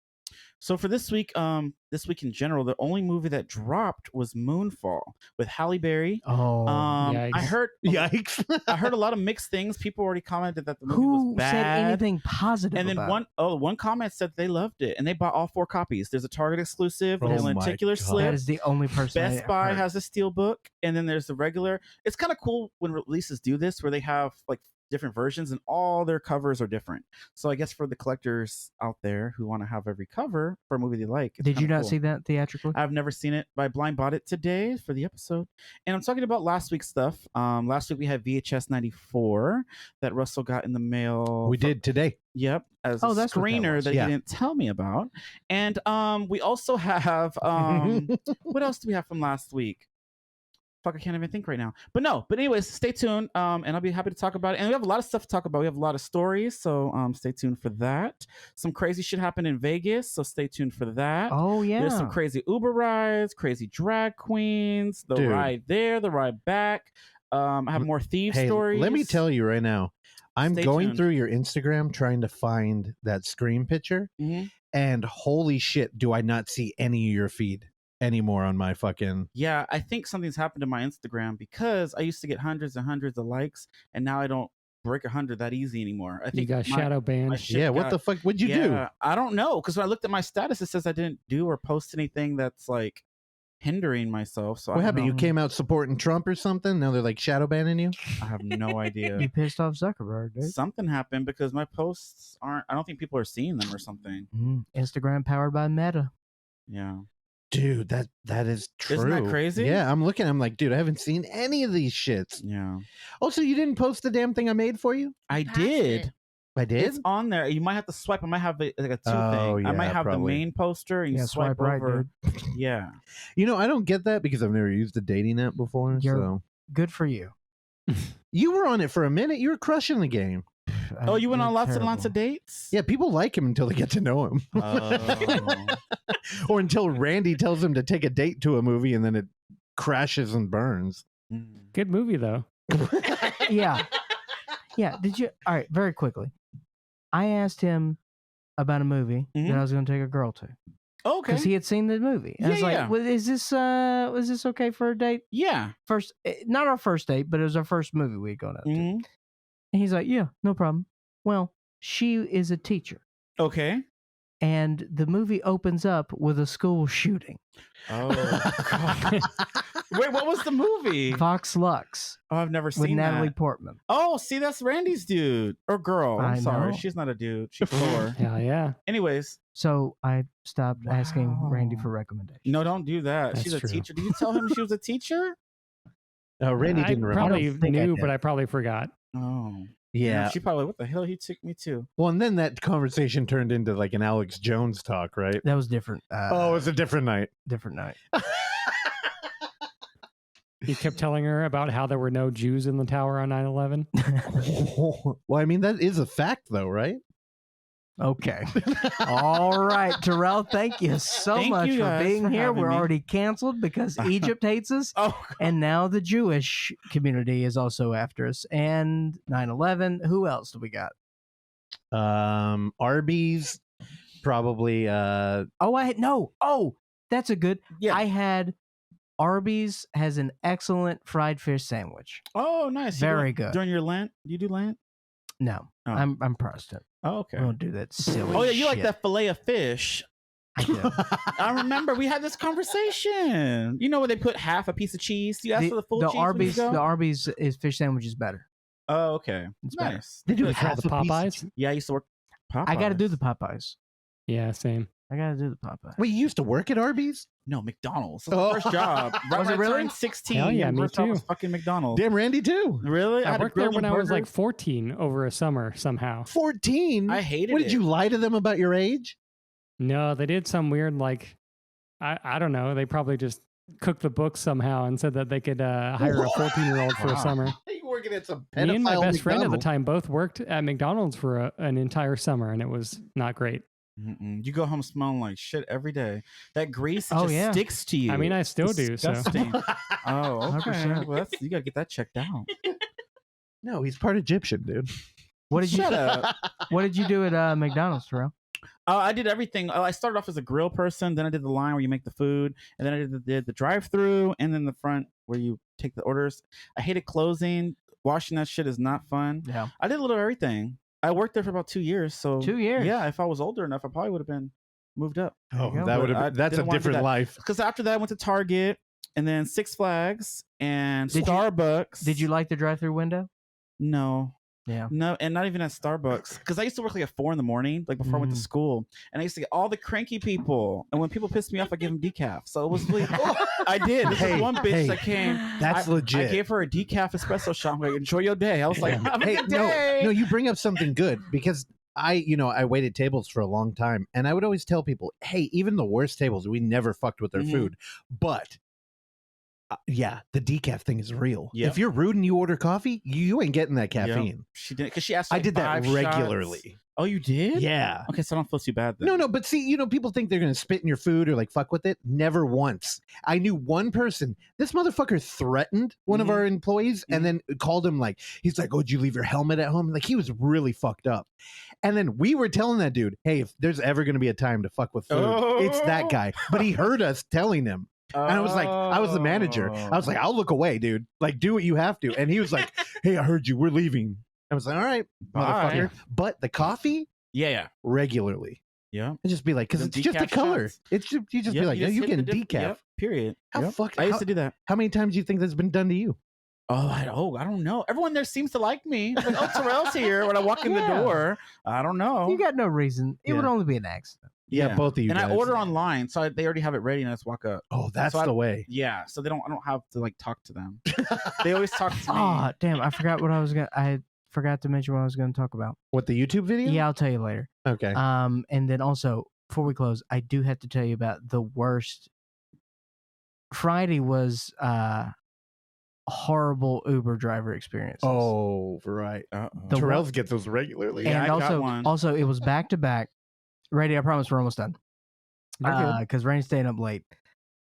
So for this week in general, the only movie that dropped was Moonfall with Halle Berry. Oh, I yikes. heard Yikes. I heard a lot of mixed things. People already commented that the movie was who bad. said anything positive? And then about one comment said they loved it and they bought all 4 copies. There's a Target exclusive, Oh there's a my lenticular God. it? slip. That is the only person. Best I Buy heard. has a steel book, and then there's the regular. It's kind of cool when releases do this, where they have like different versions, and all their covers are different. So I guess for the collectors out there who want to have every cover for a movie they like, it's Did you kinda not cool. see that theatrically? I've never seen it, but I blind bought it today for the episode. And I'm talking about last week's stuff. Last week we had VHS 94 that Russell got in the mail. We did today. Yep, as Oh, a that's what that screener was. that Yeah. he didn't tell me about. And we also have what else do we have from last week? Fuck, I can't even think right now. But anyways, stay tuned. And I'll be happy to talk about it. And we have a lot of stuff to talk about. We have a lot of stories, so stay tuned for that. Some crazy shit happened in Vegas, so stay tuned for that. Oh yeah. There's some crazy Uber rides, crazy drag queens, the Dude. ride there, the ride back. I have more thief Hey, stories. let me tell you right now. I'm Stay going tuned. through your Instagram trying to find that Scream picture, Mhm. and holy shit, do I not see any of your feed? anymore on my fucking. Yeah, I think something's happened to my Instagram because I used to get hundreds and hundreds of likes, and now I don't break 100 that easy anymore. I think you got shadow banned. Yeah, what the fuck? What'd you do? I don't know, because when I looked at my status, it says I didn't do or post anything that's like hindering myself. So What happened? You came out supporting Trump or something? Now they're like shadow banning you? I have no idea. You pissed off Zuckerberg, dude. Something happened because my posts aren't. I don't think people are seeing them or something. Instagram powered by Meta. Yeah. Dude, that is true. Isn't that crazy? Yeah, I'm looking. I'm like, dude, I haven't seen any of these shits. Yeah. Also, you didn't post the damn thing I made for you? I Pass did. it. I did? It's on there. You might have to swipe. I might have like a two Oh, thing. I might yeah, have probably. the main poster and you swipe right, over. dude. Yeah. You know, I don't get that because I've never used a dating app before. You're- So Good for you. you were on it for a minute. You were crushing the game. Oh, you went on lots and Terrible. lots of dates? Yeah, people like him until they get to know him. Oh. Or until Randy tells him to take a date to a movie and then it crashes and burns. Good movie though. Yeah. Yeah. Did you? All right. Very quickly. I asked him about a movie that I was going to take a girl to Okay. because he had seen the movie. And I was Yeah, like, yeah. well, was this okay for a date? Yeah. First, not our first date, but it was our first movie we had gone out to. Mhm. And he's like, yeah, no problem. Well, she is a teacher. Okay. And the movie opens up with a school shooting. Oh, God. Wait, what was the movie? Vox Lux Oh, I've never with seen Natalie that. Portman. Oh, see, that's Randy's dude or girl. I'm I sorry, know. she's not a dude. She's Thor. Hell yeah. Anyways, So I stopped asking Randy Wow. for recommendations. no, don't do that. That's She's a true. teacher. Did you tell him she was a teacher? Randy I didn't remember. probably I don't think I knew, did. but I probably forgot. Oh, Yeah. She probably. What the hell? He took me to. Well, and then that conversation turned into like an Alex Jones talk, right? That was different. Oh, it was a different night. Different night. He kept telling her about how there were no Jews in the tower on 9/11. Well, I mean, that is a fact, though, right? Okay. All right, Terrell, thank you so Thank much you for guys being for here. having We're me. already canceled because Egypt hates us. Oh, And now the Jewish community is also after us. And 9/11. Who else do we got? Arby's, probably. Oh, that's a good. yeah. I had Arby's has an excellent fried fish sandwich. Oh, nice. You Very do- good. During your Lent, you do Lent? No, Oh. I'm Protestant. Oh, okay. I don't do that silly. Oh yeah, you like shit. that fillet of fish. I do. I remember we had this conversation. You know where they put half a piece of cheese? You asked for the full cheese. when you Arby's, go? the Arby's is fish sandwich is better. Oh, okay. It's better. Nice. They do Good. half the a piece of Popeyes? cheese. Yeah, I used to work. Popeyes. I got to do the Popeyes. Yeah, same. I got to do the Popeyes. Wait, you used to work at Arby's? No, McDonald's. That was Oh. my first job. Right Was when it I really? turned 16. Hell yeah, me first job was too. fucking McDonald's. Damn, Randy too. Really? I had to worked there grill when them I was like burgers. 14 over a summer somehow. 14. I hated What it. did you lie to them about your age? No, they did some weird I don't know. They probably just cooked the books somehow and said that they could hire a 14-year-old for a Wow. summer. You working at some Me and my pedophile best friend at the McDonald's. time both worked at McDonald's for an entire summer, and it was not great. Mm-mm. You go home smelling like shit every day. That grease Oh, just yeah. sticks to you. I mean, I still do. So Disgusting. Oh, okay. 100%. Well, you gotta get that checked out. No, he's part Egyptian, dude. What did you Shut up. What did you do at McDonald's, Terrell? I did everything. I started off as a grill person, then I did the line where you make the food, and then I did the drive-through, and then the front where you take the orders. I hated closing. Washing that shit is not fun. Yeah. I did a little of everything. I worked there for about 2 years. So 2 years. Yeah, if I was older enough, I probably would have been moved up. There you Oh, go. that would But I have. That's a didn't wanna do different that. life. Because after that, I went to Target, and then Six Flags, and Did you- Starbucks. Did you like the drive-through window? No. Yeah. No, and not even at Starbucks. Because I used to work like at 4 a.m, like before I went to school. And I used to get all the cranky people. And when people pissed me off, I gave them decaf. So it was really, I did. This Hey, is one bitch hey, that came. That's I legit. gave her a decaf espresso shot. I'm like, enjoy your day. I was like, have a Hey, good no, day. no, you bring up something good because I waited tables for a long time, and I would always tell people, hey, even the worst tables, we never fucked with their Mhm. food, but. Yeah, the decaf thing is real. Yep. If you're rude and you order coffee, you ain't getting that caffeine. She did because she asked. I like did that 5 shots. regularly. Oh, you did? Yeah. Okay, so I don't feel too bad then. No, but see, people think they're going to spit in your food or like fuck with it. Never once. I knew one person. This motherfucker threatened one of our employees and then called him like, he's like, oh, did you leave your helmet at home? Like, he was really fucked up. And then we were telling that dude, hey, if there's ever going to be a time to fuck with food, it's that guy. But he heard us telling him. And I was like, I was the manager. I was like, I'll look away, dude. Like, do what you have to. And he was like, hey, I heard you. We're leaving. I was like, all right, motherfucker. But the coffee, regularly. Yeah. And just be like, because it's just the color. Shots. It's just, you just be like, you getting decaf. Yep, period. How fuck? I used to do that. How many times do you think that's been done to you? I don't know. Everyone there seems to like me. Like, oh, Terrell's here when I walk in the door. I don't know. You got no reason. It would only be an accident. Yeah, both of you. And guys. I order online, so they already have it ready, and I just walk up. Oh, that's the way. Yeah, so I don't have to like talk to them. They always talk to me. Oh, damn! I forgot what I was gonna. I forgot to mention what I was gonna talk about. What, the YouTube video? Yeah, I'll tell you later. Okay. And then also before we close, I do have to tell you about the worst. Friday was horrible Uber driver experiences. Oh, right. Terrell's get those regularly. And I got one. also it was back to back. Ready? I promise we're almost done. Because Rain's staying up late.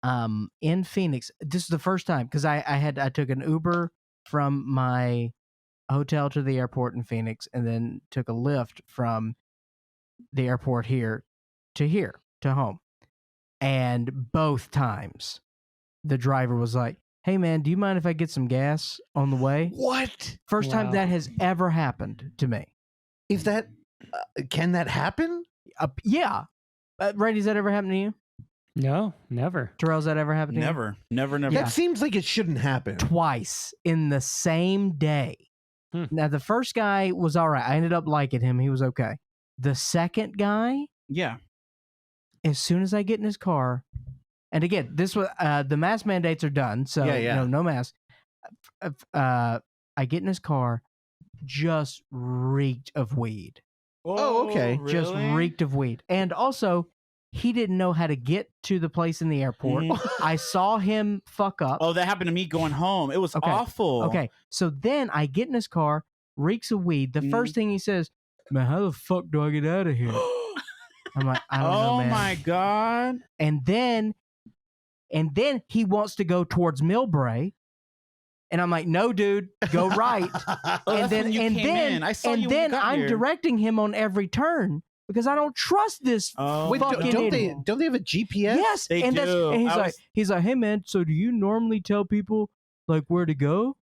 In Phoenix, this is the first time because I took an Uber from my hotel to the airport in Phoenix, and then took a Lyft from the airport here to home. And both times, the driver was like, "Hey man, do you mind if I get some gas on the way?" What? First time that has ever happened to me. Is that? Can that happen? Yeah. Randy, has that ever happened to you? No, never. Terrell's that ever happened to you? Never. That seems like it shouldn't happen. Twice in the same day. Now, the first guy was all right. I ended up liking him. He was okay. The second guy, as soon as I get in his car, and again, this was the mask mandates are done, so no mask. I get in his car, just reeked of weed. Oh, okay. Really? Just reeked of weed. And also, he didn't know how to get to the place in the airport. I saw him fuck up. Oh, that happened to me going home. It was awful. Okay. So then I get in his car, reeks of weed. The first thing he says, man, how the fuck do I get out of here? I'm like, I don't know, man. Oh my God. And then he wants to go towards Millbrae. And I'm like, no, dude, go right. and then I'm directing him on every turn because I don't trust this fucking idiot. Don't they have a GPS? Yes, they do. And he's like, hey man, so do you normally tell people like where to go?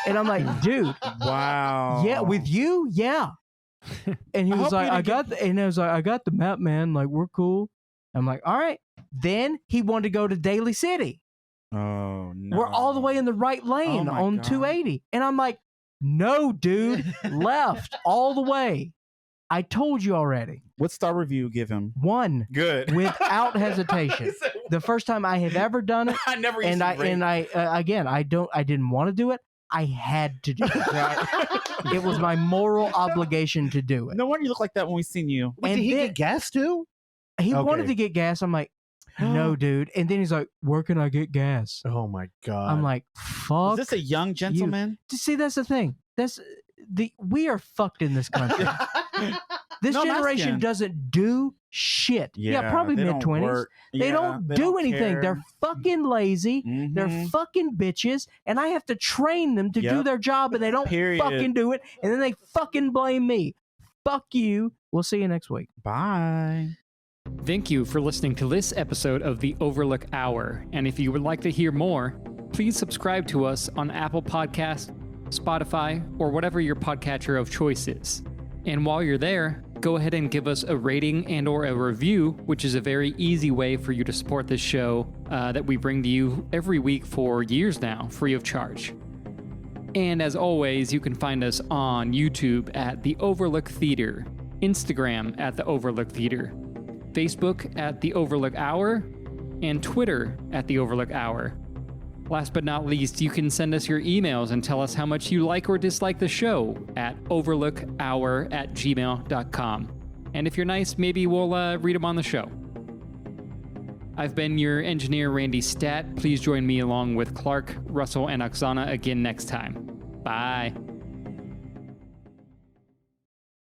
And I'm like, dude, wow, yeah, with you, yeah. And he was like, I got the map, man. Like, we're cool. I'm like, all right. Then he wanted to go to Daly City. Oh no. We're all the way in the right lane on 280. And I'm like, no, dude, left all the way. I told you already. What star review give him? 1. Good. Without hesitation. The first time I have ever done it. I never used I didn't want to do it. I had to do it. It was my moral obligation to do it. No wonder you look like that when we seen you. Wait, did he get gas too? He wanted to get gas. I'm like, no, dude. And then he's like, where can I get gas? Oh my God. I'm like, fuck. Is this a young gentleman? See, that's the thing. We are fucked in this country. This generation doesn't do shit. Yeah, probably mid-20s. They don't do anything. Care. They're fucking lazy. Mm-hmm. They're fucking bitches. And I have to train them to do their job, and they don't fucking do it. And then they fucking blame me. Fuck you. We'll see you next week. Bye. Thank you for listening to this episode of the Overlook Hour. And if you would like to hear more, please subscribe to us on Apple Podcasts, Spotify, or whatever your podcatcher of choice is. And while you're there, go ahead and give us a rating and or a review, which is a very easy way for you to support this show that we bring to you every week for years now, free of charge. And as always, you can find us on YouTube at The Overlook Theater, Instagram at The Overlook Theater, Facebook at The Overlook Hour, and Twitter at The Overlook Hour. Last but not least, you can send us your emails and tell us how much you like or dislike the show at overlookhour@gmail.com. And if you're nice, maybe we'll read them on the show. I've been your engineer, Randy Stat. Please join me along with Clark, Russell, and Oksana again next time. Bye.